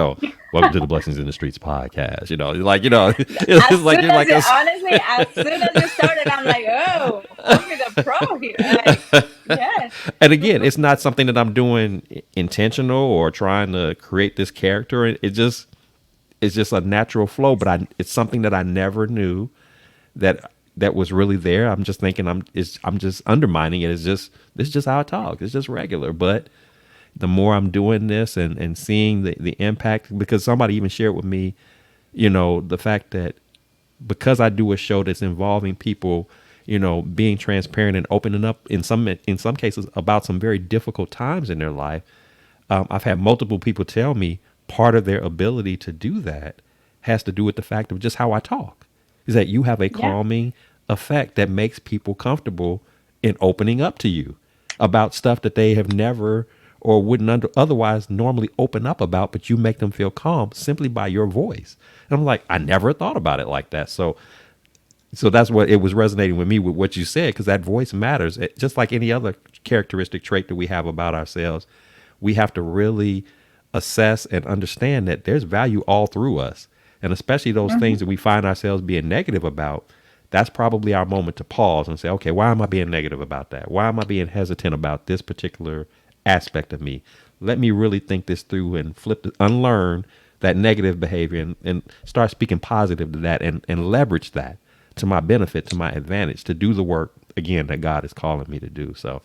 Welcome to the Blessings in the Streets podcast, like, As it's like soon you're as like you, a, honestly, as soon as you started, I'm like, oh, look at the pro here. Like, yes. and again, it's not something that I'm doing intentional or trying to create this character. It's just a natural flow, but it's something that I never knew that was really there. I'm just thinking I'm just undermining it. This is just how I talk. It's just regular. But the more I'm doing this and seeing the impact, because somebody even shared with me, the fact that because I do a show that's involving people, being transparent and opening up in some cases about some very difficult times in their life. I've had multiple people tell me part of their ability to do that has to do with the fact of just how I talk. Is that you have a Yeah. calming effect that makes people comfortable in opening up to you about stuff that they have never or wouldn't otherwise normally open up about, but you make them feel calm simply by your voice. And I'm like, I never thought about it like that. So that's what it was resonating with me with what you said, because that voice matters. Just like any other characteristic trait that we have about ourselves, we have to really assess and understand that there's value all through us. And especially those things that we find ourselves being negative about, that's probably our moment to pause and say, okay, why am I being negative about that? Why am I being hesitant about this particular aspect of me? Let me really think this through and unlearn that negative behavior and start speaking positive to that and leverage that to my benefit, to my advantage, to do the work again that God is calling me to do. So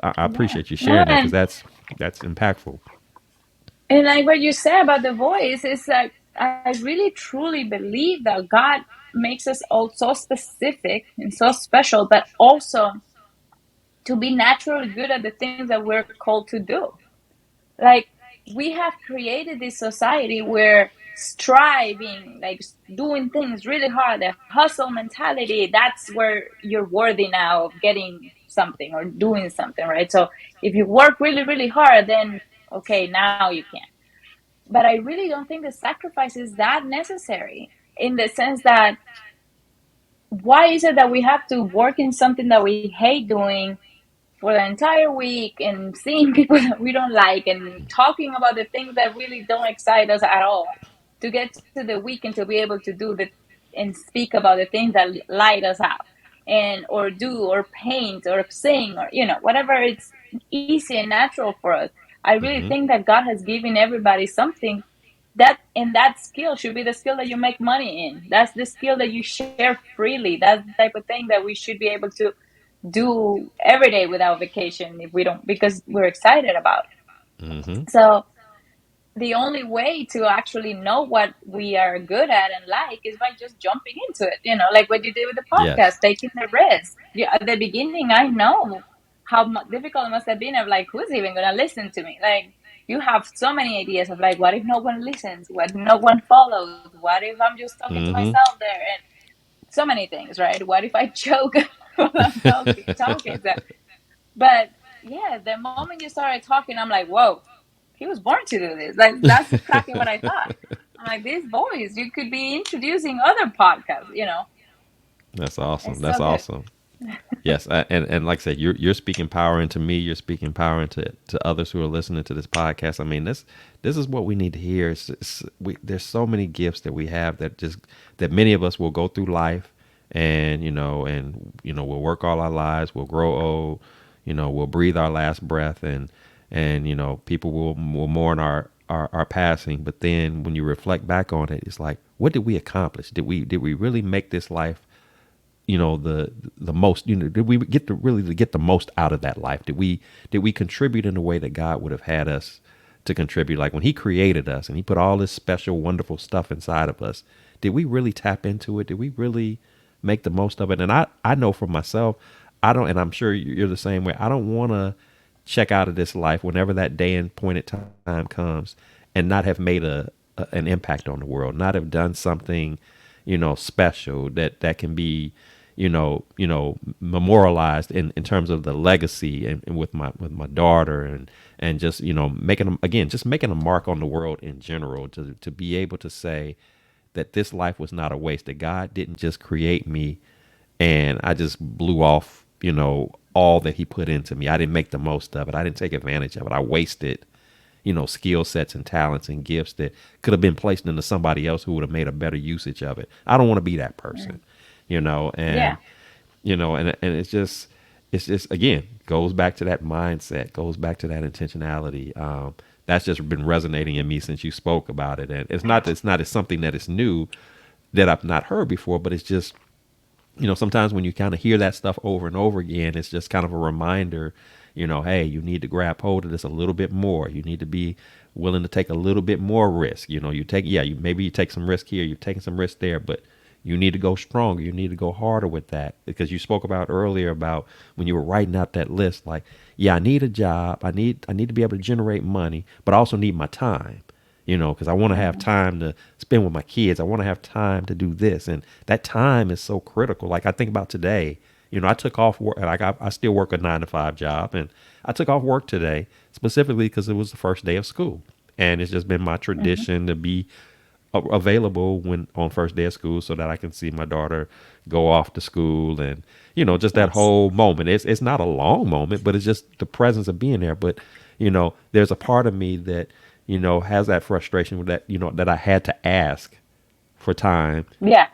I Yeah. appreciate you No, sharing that, because that's impactful. and like what you said about the voice is like, I really truly believe that God makes us all so specific and so special, but also to be naturally good at the things that we're called to do. Like, we have created this society where striving, like doing things really hard, the hustle mentality, that's where you're worthy now of getting something or doing something, right? So if you work really, really hard, then okay, now you can. But I really don't think the sacrifice is that necessary, in the sense that why is it that we have to work in something that we hate doing for the entire week and seeing people that we don't like and talking about the things that really don't excite us at all, to get to the weekend to be able to do the and speak about the things that light us up, and or do or paint or sing or whatever it's easy and natural for us. I really Hmm. think that God has given everybody something, that skill should be the skill that you make money in. That's the skill that you share freely. That's the type of thing that we should be able to do every day without vacation, if we don't, because we're excited about Hmm. it. So the only way to actually know what we are good at and like is by just jumping into it, like what you did with the podcast, Yes. taking the risk. Yeah, at the beginning, I know how difficult it must have been, of like, who's even gonna listen to me? Like, you have so many ideas of like, what if no one listens, what if no one follows, what if I'm just talking to Hmm. myself there, and so many things, right? What if I choke while I'm talking? So, but yeah, the moment you started talking, I'm like, whoa, he was born to do this. Like, that's exactly what I thought. I'm like, this voice, you could be introducing other podcasts. That's awesome. It's That's so good. awesome. Yes, and like I said, you're speaking power into me. You're speaking power into others who are listening to this podcast. I mean, this is what we need to hear. There's so many gifts that we have that many of us will go through life, and we'll work all our lives. We'll grow old. We'll breathe our last breath, and people will mourn our passing. But then when you reflect back on it, it's like, what did we accomplish? Did we really make this life, the most, did we get to get the most out of that life? Did we contribute in the way that God would have had us to contribute? Like when he created us and he put all this special, wonderful stuff inside of us, did we really tap into it? Did we really make the most of it. And I know for myself, I don't, and I'm sure you're the same way. I don't want to check out of this life whenever that day and pointed time comes and not have made an impact on the world, not have done something, special that can be, memorialized in terms of the legacy and with my daughter and just, making them again, just making a mark on the world in general to be able to say that this life was not a waste, that God didn't just create me and I just blew off, all that he put into me. I didn't make the most of it. I didn't take advantage of it. I wasted, skill sets and talents and gifts that could have been placed into somebody else who would have made a better usage of it. I don't want to be that person, Yeah. and and it's just again goes back to that mindset, goes back to that intentionality. That's just been resonating in me since you spoke about it, and it's not as something that is new that I've not heard before, but it's just, sometimes when you kind of hear that stuff over and over again, it's just kind of a reminder, hey, you need to grab hold of this a little bit more. You need to be willing to take a little bit more risk. Maybe you take some risk here, you're taking some risk there, but you need to go stronger. You need to go harder with that, because you spoke about earlier about when you were writing out that list, like, yeah, I need a job. I need to be able to generate money, but I also need my time, because I want to have time to spend with my kids. I want to have time to do this. And that time is so critical. Like I think about today, I took off work. Like I still work a 9 to 5 job, and I took off work today specifically because it was the first day of school. And it's just been my Hmm. tradition to be available when on first day of school so that I can see my daughter go off to school and just that Yes. whole moment. It's not a long moment, but it's just the presence of being there. But there's a part of me that has that frustration with that, that I had to ask for time Yeah.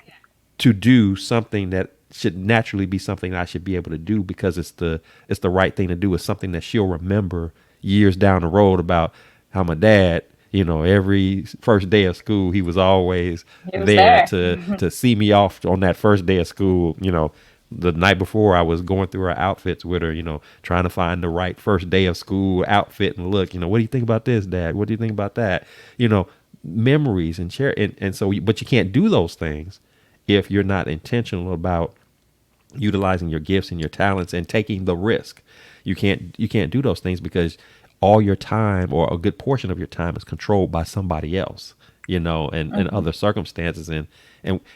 to do something that should naturally be something I should be able to do because it's the right thing to do. It's something that she'll remember years down the road about how my dad, every first day of school, he was always He was there there. to see me off on that first day of school. The night before I was going through her outfits with her, trying to find the right first day of school outfit and look, what do you think about this, Dad? What do you think about that? Memories and share. And so, but you can't do those things if you're not intentional about utilizing your gifts and your talents and taking the risk. You can't do those things because all your time or a good portion of your time is controlled by somebody else, and Hmm. other circumstances. And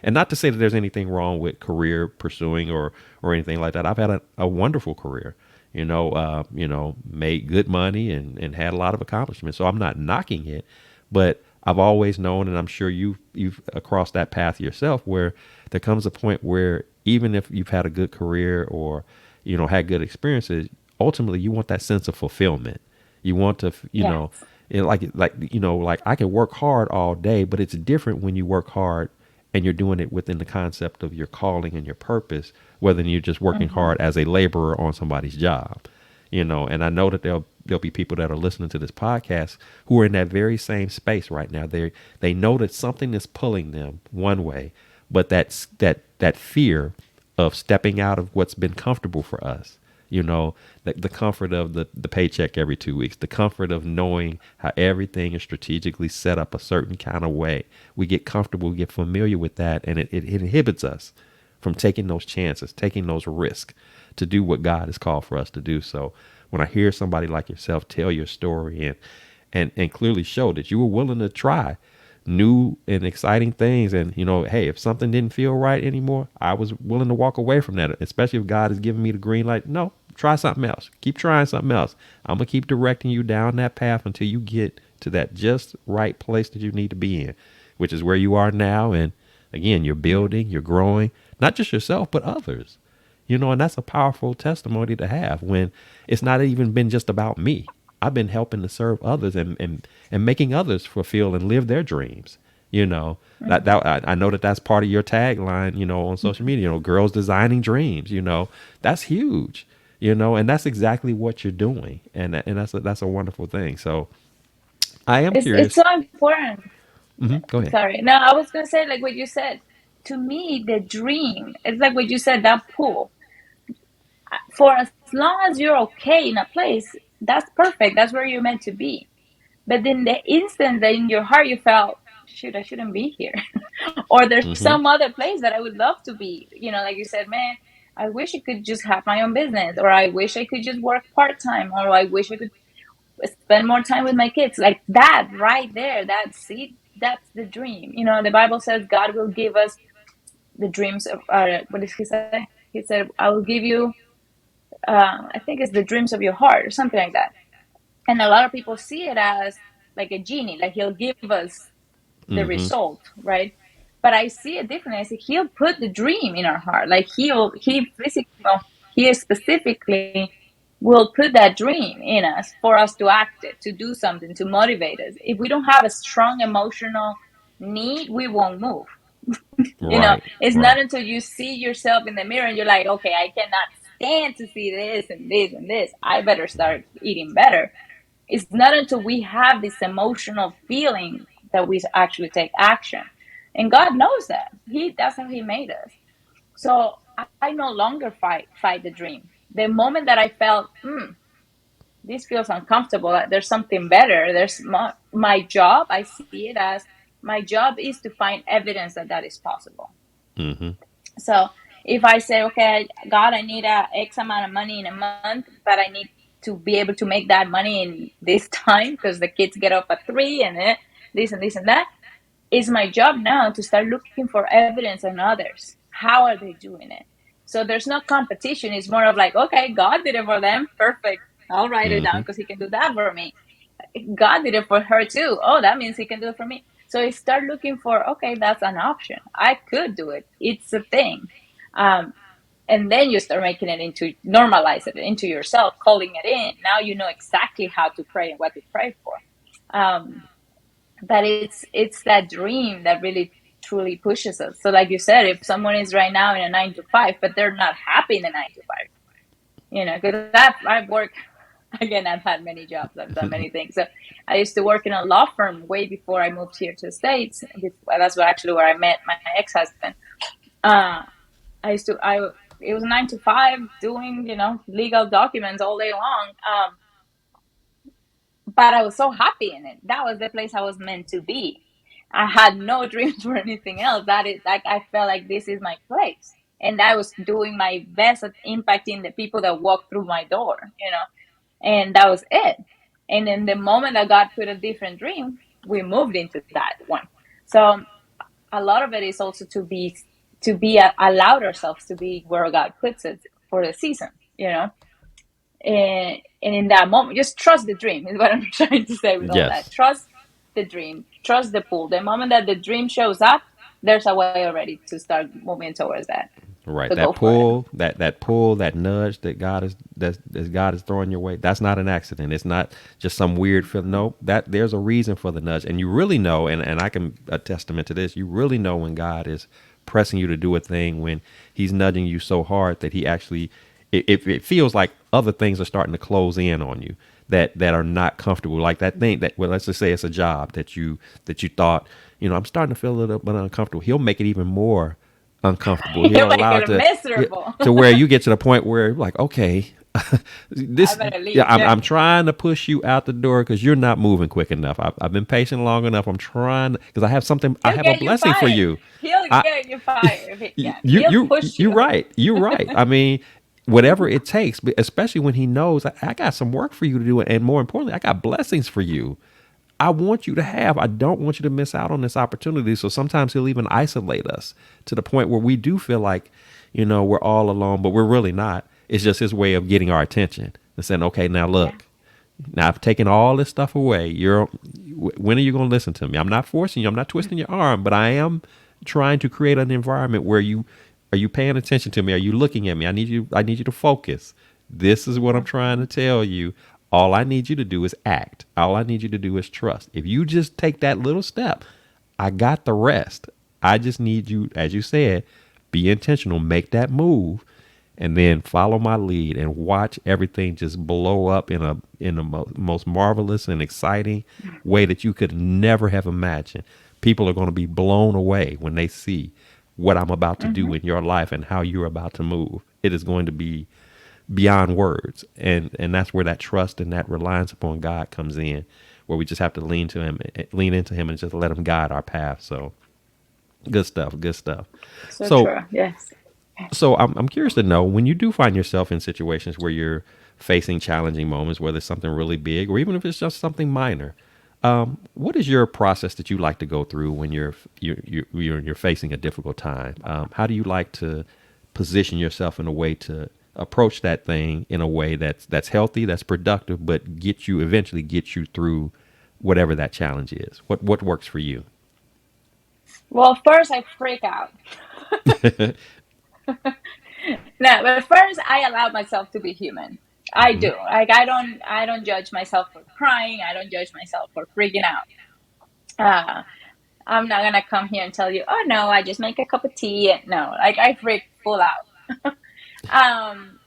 not to say that there's anything wrong with career pursuing or anything like that. I've had a wonderful career, made good money and had a lot of accomplishments. So I'm not knocking it, but I've always known, and I'm sure you've crossed that path yourself, where there comes a point where even if you've had a good career or had good experiences, ultimately you want that sense of fulfillment. You want to, Yes. like I can work hard all day, but it's different when you work hard and you're doing it within the concept of your calling and your purpose, rather than you're just working Hmm. hard as a laborer on somebody's job. And I know that there'll be people that are listening to this podcast who are in that very same space right now. They know that something is pulling them one way, but that fear of stepping out of what's been comfortable for us, the comfort of the paycheck every 2 weeks, the comfort of knowing how everything is strategically set up a certain kind of way. We get comfortable, we get familiar with that, and it inhibits us from taking those chances, taking those risks to do what God has called for us to do. So when I hear somebody like yourself tell your story and clearly show that you were willing to try new and exciting things, and hey, if something didn't feel right anymore, I was willing to walk away from that, especially if God has given me the green light. No, try something else, keep trying something else. I'm gonna keep directing you down that path until you get to that just right place that you need to be in, which is where you are now. And again, you're building, you're growing, not just yourself but others. And that's a powerful testimony to have when it's not even been just about me. I've been helping to serve others and making others fulfill and live their dreams. I know that that's part of your tagline, on social Hmm. media, girls designing dreams, that's huge, and that's exactly what you're doing. And that's a wonderful thing. So I am It's so curious. important. Go ahead. Sorry. No, I was gonna say like what you said. To me, the dream is like what you said. That pool. For as long as you're okay in a place, that's perfect. That's where you're meant to be. But in the instant that in your heart you felt shoot, I shouldn't be here. Or there's Mm-hmm. some other place that I would love to be. Like you said, man, I wish I could just have my own business, or I wish I could just work part time, or I wish I could spend more time with my kids. Like that right there, that seed, that's the dream. The Bible says God will give us the dreams of, what did he say? He said, I will give you, I think it's the dreams of your heart or something like that. And a lot of people see it as like a genie, like he'll give us the Mm-hmm. result, right? But I see it differently. I say he'll put the dream in our heart, like he physically, well, he specifically will put that dream in us for us to act it, to do something, to motivate us. If we don't have a strong emotional need, we won't move. Right. It's not Right. until you see yourself in the mirror and you're like, okay, I cannot stand to see this and this and this, I better start eating better. It's not until we have this emotional feeling that we actually take action. And God knows that. That's how He made us. So I no longer fight the dream. The moment that I felt, this feels uncomfortable, like there's something better, there's my job, I see it as my job is to find evidence that that is possible. Mm-hmm. So if I say, okay, God, I need a X amount of money in a month, but I need to be able to make that money in this time because the kids get up at 3 and this and this and that, it's my job now to start looking for evidence on others. How are they doing it? So there's no competition. It's more of like, okay, God did it for them. Perfect. I'll write it down Mm-hmm. because He can do that for me. God did it for her too. Oh, that means He can do it for me. So I start looking for, okay, that's an option. I could do it. It's a thing. Um, and then you start making it into, normalize it into yourself, calling it in. Now you know exactly how to pray and what to pray for. Um, but it's that dream that really truly pushes us. So like you said, if someone is right now in a 9 to 5, but they're not happy in a 9 to 5, because I've worked, again, I've had many jobs, I've done many things. So I used to work in a law firm way before I moved here to the States. That's actually where I met my ex-husband. uh I it was 9 to 5 doing, legal documents all day long. But I was so happy in it. That was the place I was meant to be. I had no dreams for anything else. That is, like, I felt like this is my place, and I was doing my best at impacting the people that walked through my door. And that was it. And in the moment that God put a different dream, we moved into that one. So a lot of it is also to be allowed ourselves to be where God puts it for the season. You know, and in that moment, just trust the dream is what I'm trying to say with all that. Yes. Trust the dream, trust the pull. The moment that the dream shows up, there's a way already to start moving towards that. Right. So go That for it. pull, that pull, that nudge that God is throwing your way. That's not an accident. It's not just some weird feeling. No, that there's a reason for the nudge, and you really know. And I can a testament to this. You really know when God is pressing you to do a thing, when He's nudging you so hard that He actually, it feels like other things are starting to close in on you that are not comfortable. Like that thing that, well, let's just say it's a job that you thought, I'm starting to feel a little bit uncomfortable. He'll make it even more uncomfortable. You He'll make allow it it to miserable. to where you get to the point where you're like, okay, I this, better yeah, leave. I'm, Yeah. I'm trying to push you out the door because you're not moving quick enough. I've been patient long enough. I'm trying because I He'll have a get you blessing for fired. you. He'll I, get you fired. Yeah, you, he'll you, push you're you. right. You're right. I mean, whatever it takes, but especially when he knows I got some work for you to do. And more importantly, I got blessings for you. I want you to have. I don't want you to miss out on this opportunity. So sometimes he'll even isolate us to the point where we do feel like, we're all alone, but we're really not. It's just his way of getting our attention and saying, okay, now Yeah. look, now I've taken all this stuff away. When are you going to listen to me? I'm not forcing you. I'm not twisting your arm, but I am trying to create an environment where are you paying attention to me? Are you looking at me? I need you to focus. This is what I'm trying to tell you. All I need you to do is act. All I need you to do is trust. If you just take that little step, I got the rest. I just need you, as you said, be intentional, make that move, and then follow my lead and watch everything just blow up in the most marvelous and exciting way that you could never have imagined. People are going to be blown away when they see what I'm about to do Mm-hmm. in your life and how you're about to move. It is going to be beyond words, and that's where that trust and that reliance upon God comes in, where we just have to lean into him, and just let him guide our path. So good stuff, good stuff. So So true. Yes. I'm curious to know, when you do find yourself in situations where you're facing challenging moments, whether it's something really big or even if it's just something minor. What is your process that you like to go through when you're facing a difficult time? How do you like to position yourself in a way to approach that thing in a way that's healthy, that's productive, but eventually get you through whatever that challenge is? What works for you? Well, first I freak out. No, but first I allow myself to be human. I Hmm. do. Like I don't judge myself for crying. I don't judge myself for freaking out. Uh, I'm not gonna come here and tell you, oh no, I just make a cup of tea. And no, like I freak full out. um,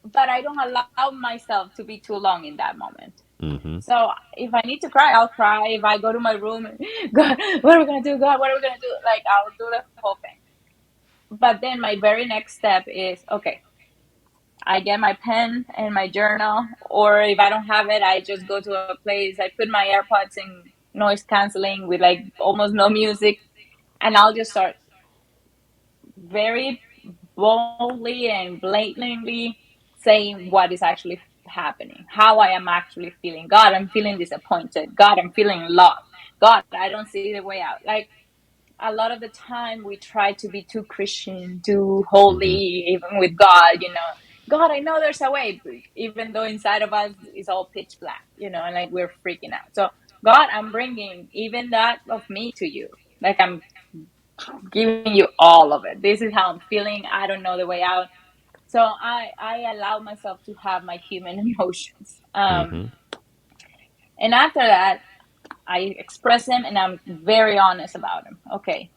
but I don't allow myself to be too long in that moment. Hmm. So if I need to cry, I'll cry. If I go to my room and God, what are we gonna do? God, what are we gonna do? Like I'll do the whole thing. But then my very next step is okay. I get my pen and my journal, or if I don't have it, I just go to a place. I put my AirPods in noise canceling with like almost no music, and I'll just start very boldly and blatantly saying what is actually happening, how I am actually feeling. God, I'm feeling disappointed. God, I'm feeling lost. God, I don't see the way out. Like a lot of the time we try to be too Christian, too Hmm. holy, even with God. God, I know there's a way, even though inside of us is all pitch black, and like we're freaking out. So, God, I'm bringing even that of me to you. Like I'm giving you all of it. This is how I'm feeling. I don't know the way out. So I allow myself to have my human emotions. Hmm. And after that, I express him and I'm very honest about him. Okay.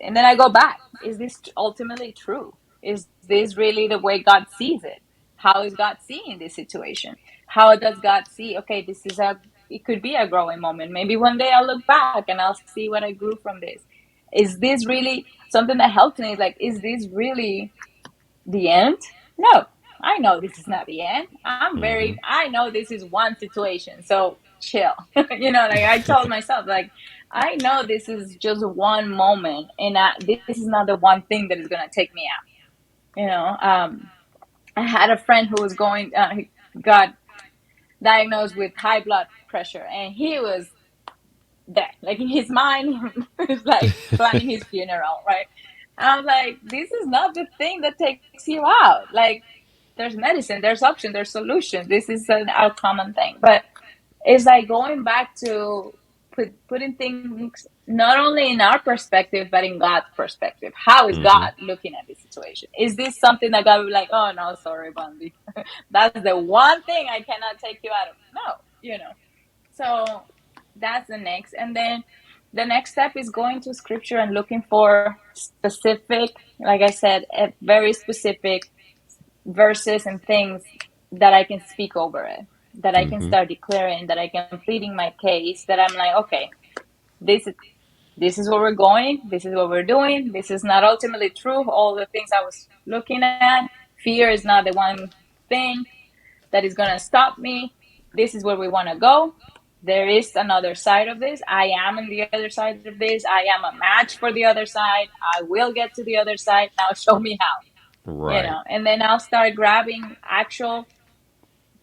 And then I go back. Is this ultimately true? Is this really the way God sees it? How is God seeing this situation? How does God see, okay, it could be a growing moment. Maybe one day I'll look back and I'll see what I grew from this. Is this really something that helped me? Like, is this really the end? No, I know this is not the end. Hmm. I know this is one situation. So chill. Like I told myself, like, I know this is just one moment and this is not the one thing that is going to take me out. You know, I had a friend who was he got diagnosed with high blood pressure and he was there. Like in his mind, he was like planning his funeral, right? And I was like, this is not the thing that takes you out. Like, there's medicine, there's option, there's solution. This is a common thing. But it's like going back to putting things not only in our perspective, but in God's perspective. How is Hmm. God looking at this situation? Is this something that God would be like, oh, no, sorry, Bondie. That's the one thing I cannot take you out of? No. So that's the next. And then the next step is going to scripture and looking for specific, like I said, very specific verses and things that I can speak over it, that I can Hmm. start declaring, that I can pleading my case, that I'm like, okay, this is this is where we're going, this is what we're doing, this is not ultimately true. All the things I was looking at, fear is not the one thing that is going to stop me. This is where we want to go. There is another side of this. I am on the other side of this. I am a match for the other side. I will get to the other side. Now show me how. Right. And then I'll start grabbing actual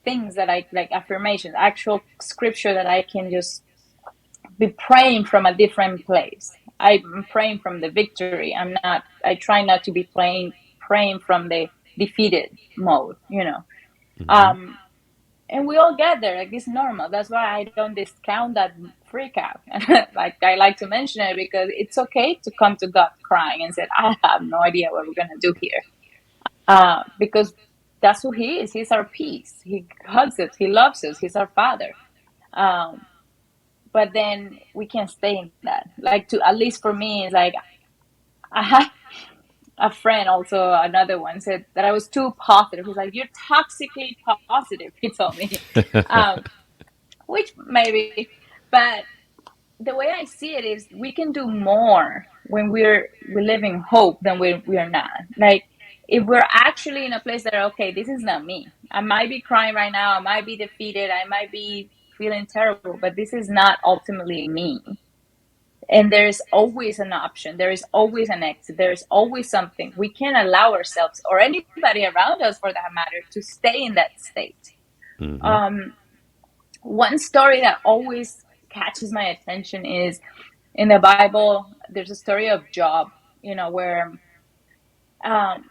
things that I like, affirmations, actual scripture that I can just be praying from a different place. I'm praying from the victory. I try not to be praying from the defeated mode. Hmm. Um, and we all get there. Like, it's normal. That's why I don't discount that freak out. Like, I like to mention it because it's okay to come to God crying and say, I have no idea what we're going to do here. Because that's who He is. He's our peace. He hugs us. He loves us. He's our Father. Um, but then we can't stay in that. Like, at least for me, it's like, I had a friend, also another one, said that I was too positive. He's like, you're toxically positive, he told me. um, which maybe, but the way I see it is we can do more when we live in hope than we are not. Like, if we're actually in a place that, okay, this is not me. I might be crying right now. I might be defeated. I might be feeling terrible, but this is not ultimately me. And there's always an option. There is always an exit. There is always something. We can't allow ourselves or anybody around us, for that matter, to stay in that state. Mm-hmm. Um, One story that always catches my attention is in the Bible. There's a story of Job, where um,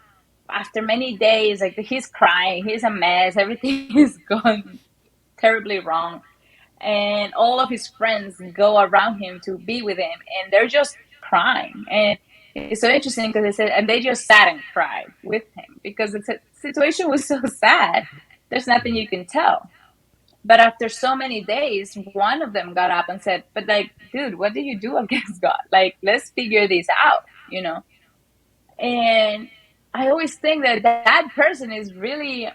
after many days, like he's crying, he's a mess, everything is going terribly wrong, and all of his friends go around him to be with him, and they're just crying. And it's so interesting because they said, and they just sat and cried with him because the situation was so sad. There's nothing you can tell. But after so many days, one of them got up and said, "But like, dude, what did you do against God? Like, let's figure this out." And I always think that that person is really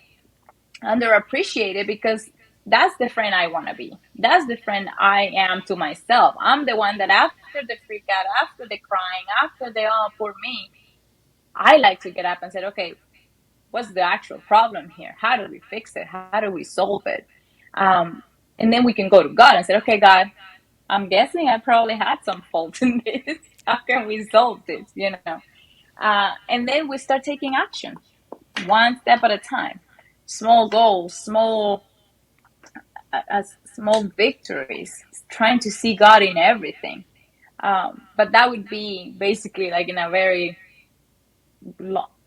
underappreciated because that's the friend I want to be. That's the friend I am to myself. I'm the one that after the freak out, after the crying, after the oh poor me, I like to get up and say, okay, what's the actual problem here? How do we fix it? How do we solve it? Um, and then we can go to God and say, okay, God, I'm guessing I probably had some fault in this. How can we solve this? And then we start taking action one step at a time. Small goals, small victories, trying to see God in everything. But that would be basically like in a very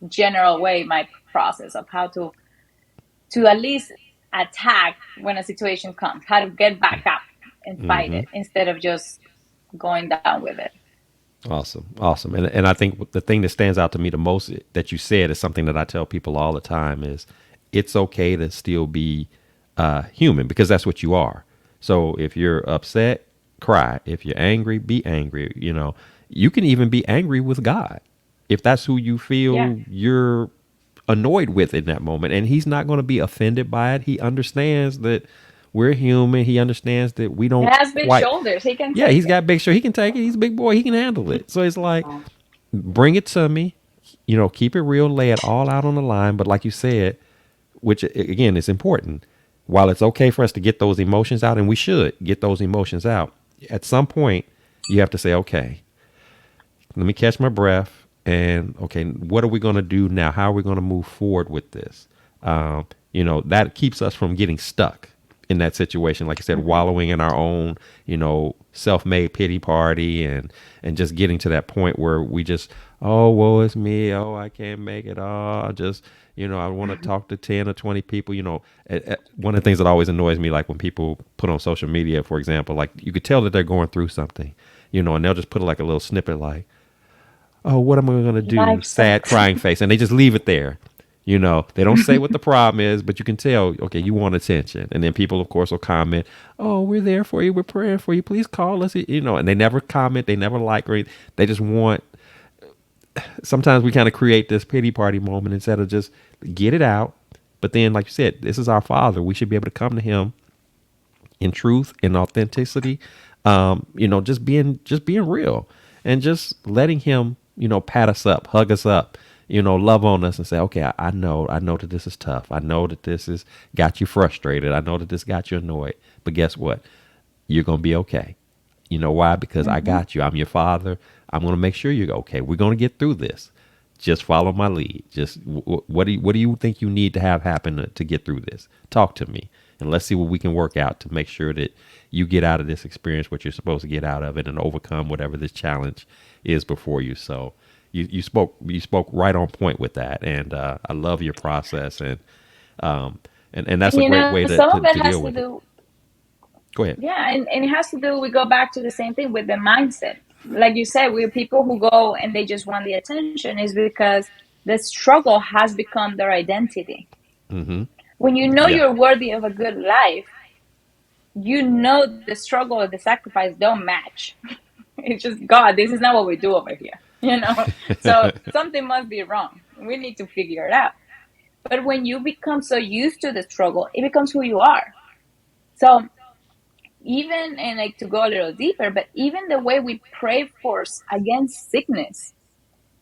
general way my process of how to at least attack when a situation comes, how to get back up and fight Mm-hmm. it instead of just going down with it. Awesome, awesome, and I think the thing that stands out to me the most that you said is something that I tell people all the time is it's okay to still be human because that's what you are. So if you're upset, cry. If you're angry, be angry. You can even be angry with God if that's who you Yeah. feel you're annoyed with in that moment, and He's not going to be offended by it. He understands that we're human. He understands that we He don't has big quite. shoulders. He can Yeah, take he's it. got big show. He can take it. He's a big boy. He can handle it. So it's like, bring it to me. Keep it real, lay it all out on the line. But like you said, which again is important, while it's okay for us to get those emotions out, and we should get those emotions out, at some point you have to say, okay, let me catch my breath. And okay, what are we going to do now? How are we going to move forward with this? That keeps us from getting stuck in that situation. Like I said, Mm-hmm. wallowing in our own, self-made pity party, and just getting to that point where we just, oh, woe is me. Oh, I can't make it. Oh, I just, I want to talk to 10 or 20 people. One of the things that always annoys me, like when people put on social media, for example, like you could tell that they're going through something, and they'll just put like a little snippet like, oh, what am I going to do? Life Sad sucks. crying face. And they just leave it there. They don't say what the problem is, but you can tell, okay, you want attention. And then people, of course, will comment, oh, we're there for you. We're praying for you. Please call us. And they never comment. They never like or anything. They just want, sometimes we kind of create this pity party moment instead of just get it out. But then, like you said, this is our Father. We should be able to come to Him in truth, in authenticity, just being real and just letting Him, pat us up, hug us up, love on us and say, okay, I know that this is tough. I know that this has got you frustrated. I know that this got you annoyed, but guess what? You're going to be okay. You know why? Because I Mm-hmm. got you. I'm your Father. I'm going to make sure you're okay. We're going to get through this. Just follow my lead. Just what do you think you need to have happen to get through this? Talk to me, and let's see what we can work out to make sure that you get out of this experience what you're supposed to get out of it and overcome whatever this challenge is before you. So you spoke right on point with that, and I love your process, and that's And a great way to, some to of it to has deal to with it. do, Go ahead. yeah, and it has to do, we go back to the same thing with the mindset. Like you said, we're people who go and they just want the attention is because the struggle has become their identity. Mm-hmm. When you know Yeah. you're worthy of a good life, you know the struggle or the sacrifice don't match. It's just, God, this is not what we do over here. So something must be wrong. We need to figure it out. But when you become so used to the struggle, it becomes who you are. So even, and like to go a little deeper, but even the way we pray for against sickness,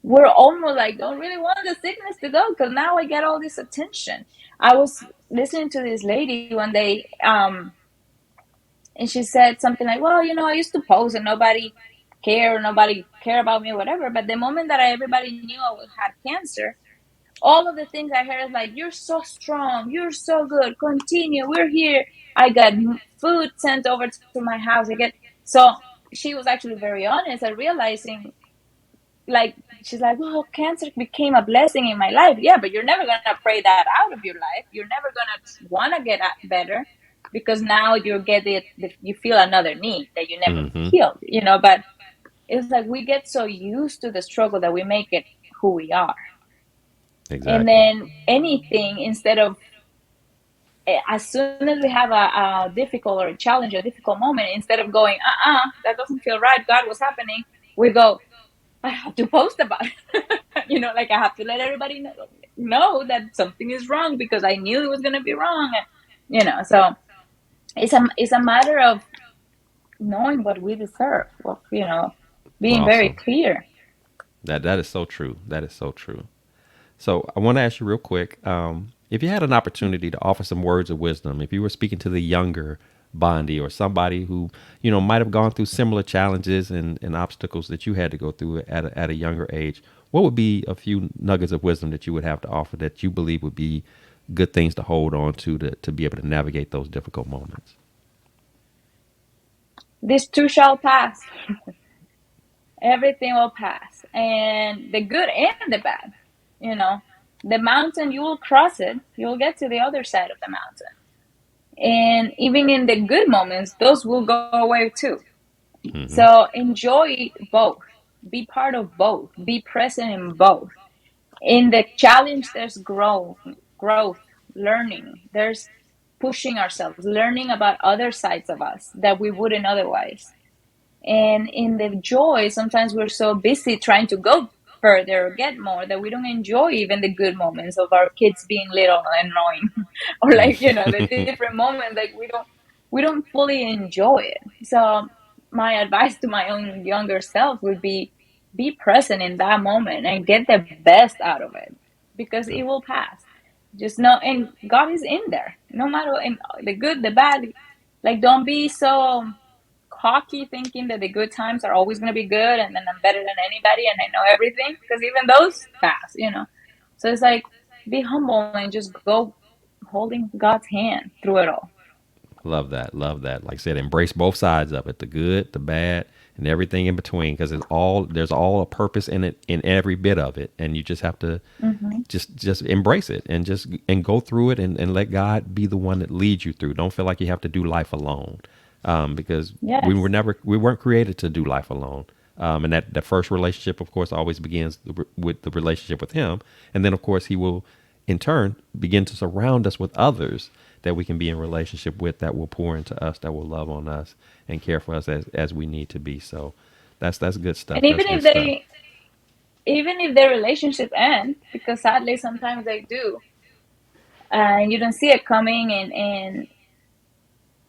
we're almost like don't really want the sickness to go because now I get all this attention. I was listening to this lady one day. And she said something like, well, I used to post and nobody care about me or whatever. But the moment that everybody knew I had cancer, all of the things I heard is like, you're so strong, you're so good, continue, we're here. I got food sent over to my house. So she was actually very honest at realizing, like, she's like, well, cancer became a blessing in my life. Yeah, but you're never gonna pray that out of your life. You're never gonna want to get better, because now you get you feel another need that you never Mm-hmm. healed. But it's like we get so used to the struggle that we make it who we are. And Exactly. then anything, instead of, as soon as we have a difficult or a challenge, a difficult moment, instead of going, that doesn't feel right, God, what's happening, we go, I have to post about it. Like, I have to let everybody know that something is wrong, because I knew it was going to be wrong. So it's a matter of knowing what we deserve, being very Awesome. clear. That is so true. That is so true. So I want to ask you real quick, if you had an opportunity to offer some words of wisdom, if you were speaking to the younger Bondie or somebody who might have gone through similar challenges and obstacles that you had to go through at a younger age, what would be a few nuggets of wisdom that you would have to offer that you believe would be good things to hold on to be able to navigate those difficult moments? This too shall pass. Everything will pass, and the good and the bad. You know, the mountain, you will cross it. You'll get to the other side of the mountain. And even in the good moments, those will go away too. Mm-hmm. So enjoy both. Be part of both. Be present in both. In the challenge, there's growth, learning. There's pushing ourselves, learning about other sides of us that we wouldn't otherwise. And in the joy, sometimes we're so busy trying to go further or get more that we don't enjoy even the good moments of our kids being little and annoying, or, like, the different moments. Like, we don't fully enjoy it. So my advice to my own younger self would be present in that moment and get the best out of it, because it will pass. Just know, and God is in there, no matter, in the good, the bad. Like, don't be so cocky thinking that the good times are always going to be good, and then I'm better than anybody and I know everything, because even those pass. So it's like, be humble and just go holding God's hand through it all. Love that. Love that. Like I said, embrace both sides of it, the good, the bad, and everything in between, because there's all a purpose in it, in every bit of it. And you just have to Mm-hmm. just embrace it and just and go through it and let God be the one that leads you through. Don't feel like you have to do life alone. Because Yes. we weren't created to do life alone. And that first relationship, of course, always begins with the relationship with Him, and then, of course, He will, in turn, begin to surround us with others that we can be in relationship with, that will pour into us, that will love on us and care for us as we need to be. So that's good stuff. And That's even good if stuff. they even if their relationship end, because sadly sometimes they do, and you don't see it coming, and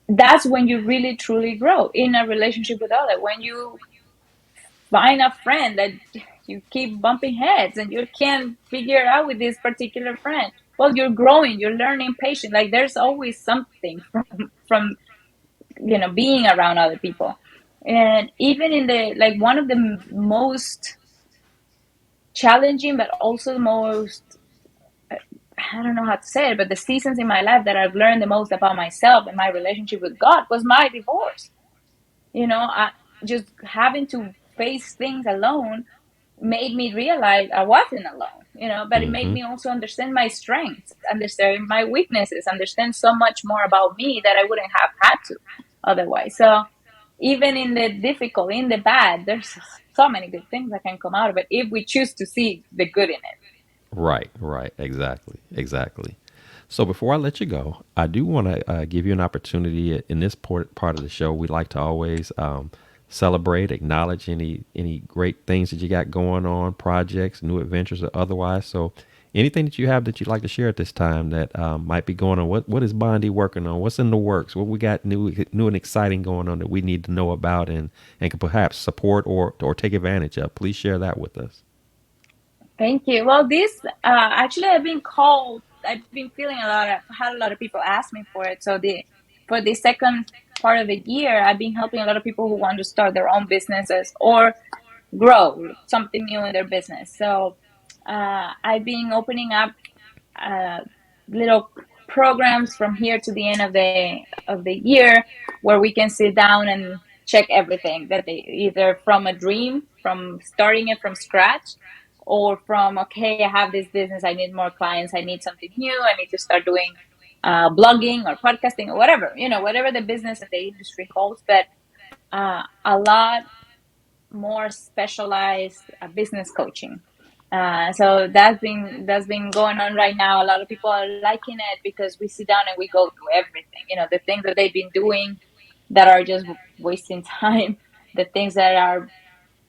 that's when you really truly grow in a relationship with other. When you find a friend that you keep bumping heads and you can't figure it out with this particular friend, well, you're growing, you're learning patience. Like, there's always something from being around other people. And even in the, like, one of the most challenging, but also the most, I don't know how to say it, but the seasons in my life that I've learned the most about myself and my relationship with God was my divorce. I just having to face things alone made me realize I wasn't alone. But it made Mm-hmm. me also understand my strengths, understand my weaknesses, understand so much more about me that I wouldn't have had to otherwise. So even in the difficult, in the bad, there's so many good things that can come out of it if we choose to see the good in it. Right, right, exactly, exactly. So before I let you go, I do want to give you an opportunity in this part of the show. We like to always celebrate, acknowledge any great things that you got going on, projects, new adventures, or otherwise. So anything that you have that you'd like to share at this time that might be going on. What is Bondie working on? What's in the works? What we got new and exciting going on that we need to know about and can perhaps support or take advantage of? Please share that with us. Thank you. Well, this actually, I've been called. I've been feeling a lot. I've had a lot of people ask me for it. So for the second part of the year, I've been helping a lot of people who want to start their own businesses or grow something new in their business. So I've been opening up uh, little programs from here to the end of the year where we can sit down and check everything that they either from a dream, from starting it from scratch, or from okay, I have this business, I need more clients, I need something new, I need to start doing blogging or podcasting or whatever, whatever the business and the industry holds. But a lot more specialized business coaching. So that's been going on right now. A lot of people are liking it because we sit down and we go through everything. The things that they've been doing that are just wasting time, the things that are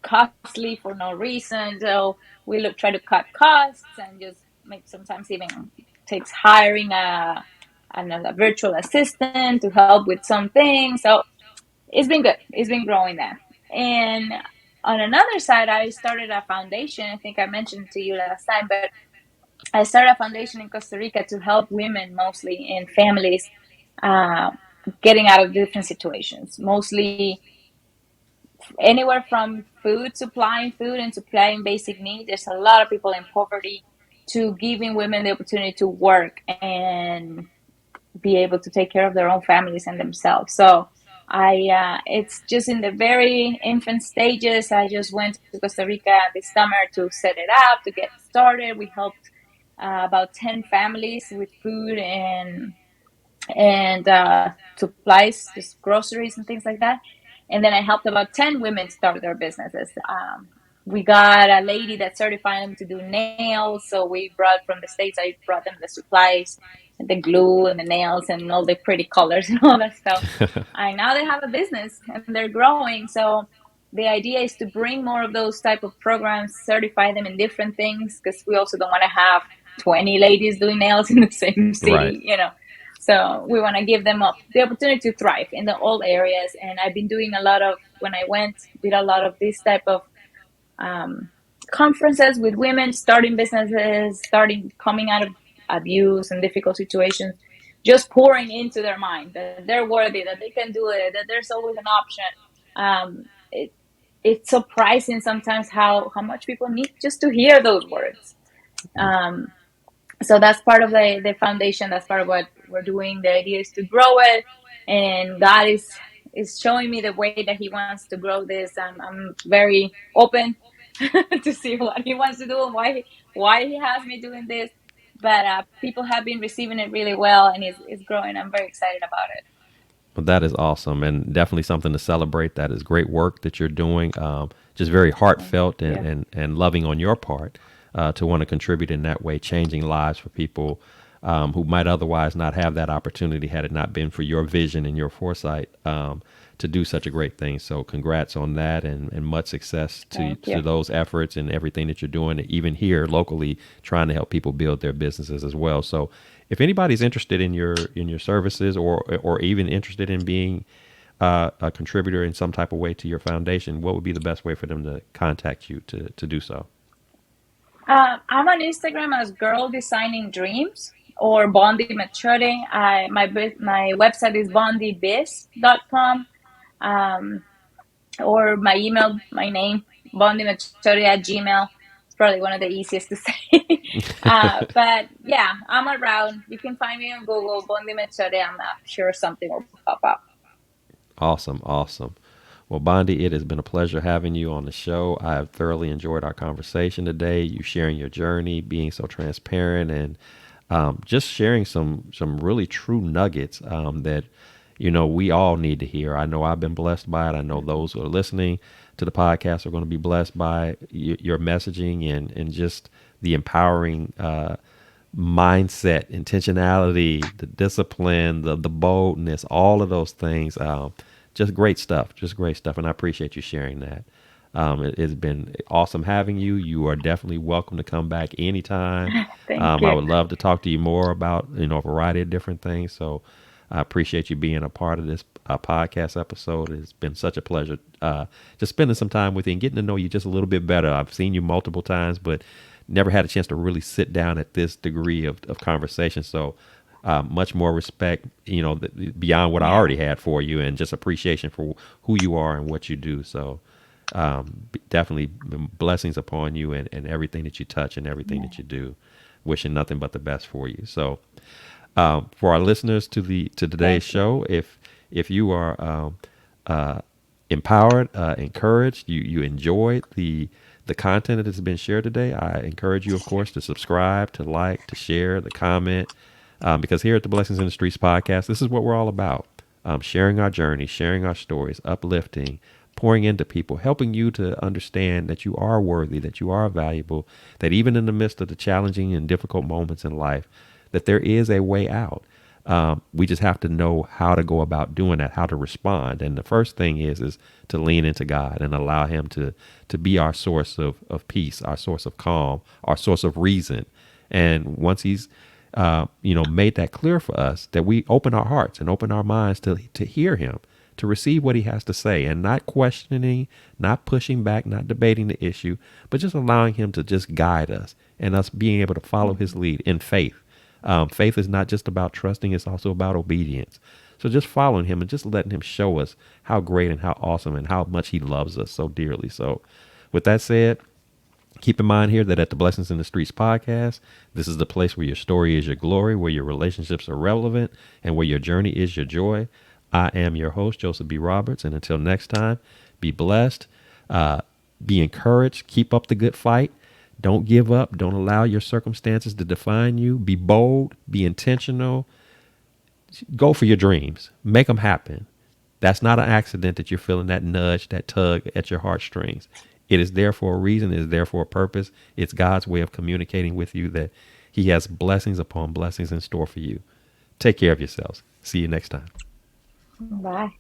costly for no reason. So we try to cut costs and just make sometimes even takes hiring a virtual assistant to help with some things. So it's been good. It's been growing there. And on another side, I started a foundation. I think I mentioned to you last time, but I started a foundation in Costa Rica to help women, mostly in families, uh, getting out of different situations. Mostly anywhere from supplying food and supplying basic needs. There's a lot of people in poverty, to giving women the opportunity to work and be able to take care of their own families and themselves. So it's just in the very infant stages. I just went to Costa Rica this summer to set it up, to get started. We helped about 10 families with food and supplies, just groceries and things like that. And then I helped about 10 women start their businesses. We got a lady that certified them to do nails. So we brought from the States, I brought them the supplies, and the glue and the nails and all the pretty colors and all that stuff. And now they have a business and they're growing. So the idea is to bring more of those type of programs, certify them in different things, because we also don't want to have 20 ladies doing nails in the same Right. city. So we want to give them the opportunity to thrive in the all areas. And I've been doing a lot of, when I did a lot of this type of um, conferences with women starting businesses, coming out of abuse and difficult situations, just pouring into their mind that they're worthy, that they can do it, that there's always an option. It's surprising sometimes how much people need just to hear those words. Um, so that's part of the foundation. That's part of what we're doing. The idea is to grow it, and God is showing me the way that He wants to grow this. I'm very open to see what He wants to do and why He has me doing this. But people have been receiving it really well, and it's growing. I'm very excited about it. Well, that is awesome, and definitely something to celebrate. That is great work that you're doing. Just very Thank heartfelt you. and loving on your part, to want to contribute in that way, changing lives for people who might otherwise not have that opportunity had it not been for your vision and your foresight, to do such a great thing. So congrats on that, and much success Thank to you. those efforts and everything that you're doing, even here locally, trying to help people build their businesses as well. So if anybody's interested in your services, or even interested in being a contributor in some type of way to your foundation, what would be the best way for them to contact you to do so? I'm on Instagram as Girl Designing Dreams or Bondie Metchore. My website is bondiebiz.com. Um, or my email, my name, bondiemachori@gmail. It's probably one of the easiest to say. But yeah, I'm around. You can find me on Google, Bondi Metchore. I'm sure something will pop up. Awesome, awesome. Well, Bondi, it has been a pleasure having you on the show. I have thoroughly enjoyed our conversation today. You sharing your journey, being so transparent, and just sharing some really true nuggets, that we all need to hear. I know I've been blessed by it. I know those who are listening to the podcast are going to be blessed by your messaging, and just the empowering mindset, intentionality, the discipline, the boldness, all of those things. Just great stuff. Just great stuff. And I appreciate you sharing that. It's been awesome having you. You are definitely welcome to come back anytime. Thank I you. would love to talk to you more about a variety of different things. So I appreciate you being a part of this podcast episode. It's been such a pleasure, just spending some time with you and getting to know you just a little bit better. I've seen you multiple times, but never had a chance to really sit down at this degree of conversation. So much more respect, beyond what I Yeah. already had for you, and just appreciation for who you are and what you do. So definitely blessings upon you, and everything that you touch and everything Yeah. that you do. Wishing nothing but the best for you. So for our listeners to today's Thank you. show, if you are empowered, encouraged, you enjoyed the content that has been shared today, I encourage you, of course, to subscribe, to like, to share, to comment, because here at the Blessings in the Streets podcast, this is what we're all about: sharing our journey, sharing our stories, uplifting, pouring into people, helping you to understand that you are worthy, that you are valuable, that even in the midst of the challenging and difficult moments in life, that there is a way out. We just have to know how to go about doing that, how to respond. And the first thing is to lean into God and allow Him to be our source of peace, our source of calm, our source of reason. And once He's made that clear for us, that we open our hearts and open our minds to hear Him, to receive what He has to say, and not questioning, not pushing back, not debating the issue, but just allowing Him to just guide us and us being able to follow His Mhm. lead in faith. Faith is not just about trusting, it's also about obedience. So just following Him and just letting Him show us how great and how awesome and how much He loves us so dearly. So, with that said, keep in mind here that at the Blessings in the Streets podcast, this is the place where your story is your glory, where your relationships are relevant, and where your journey is your joy. I am your host, Joseph B. Roberts. And until next time, be blessed, uh, be encouraged, keep up the good fight. Don't give up. Don't allow your circumstances to define you. Be bold, be intentional, go for your dreams, make them happen. That's not an accident that you're feeling that nudge, that tug at your heartstrings. It is there for a reason. It is there for a purpose. It's God's way of communicating with you that He has blessings upon blessings in store for you. Take care of yourselves. See you next time. Bye.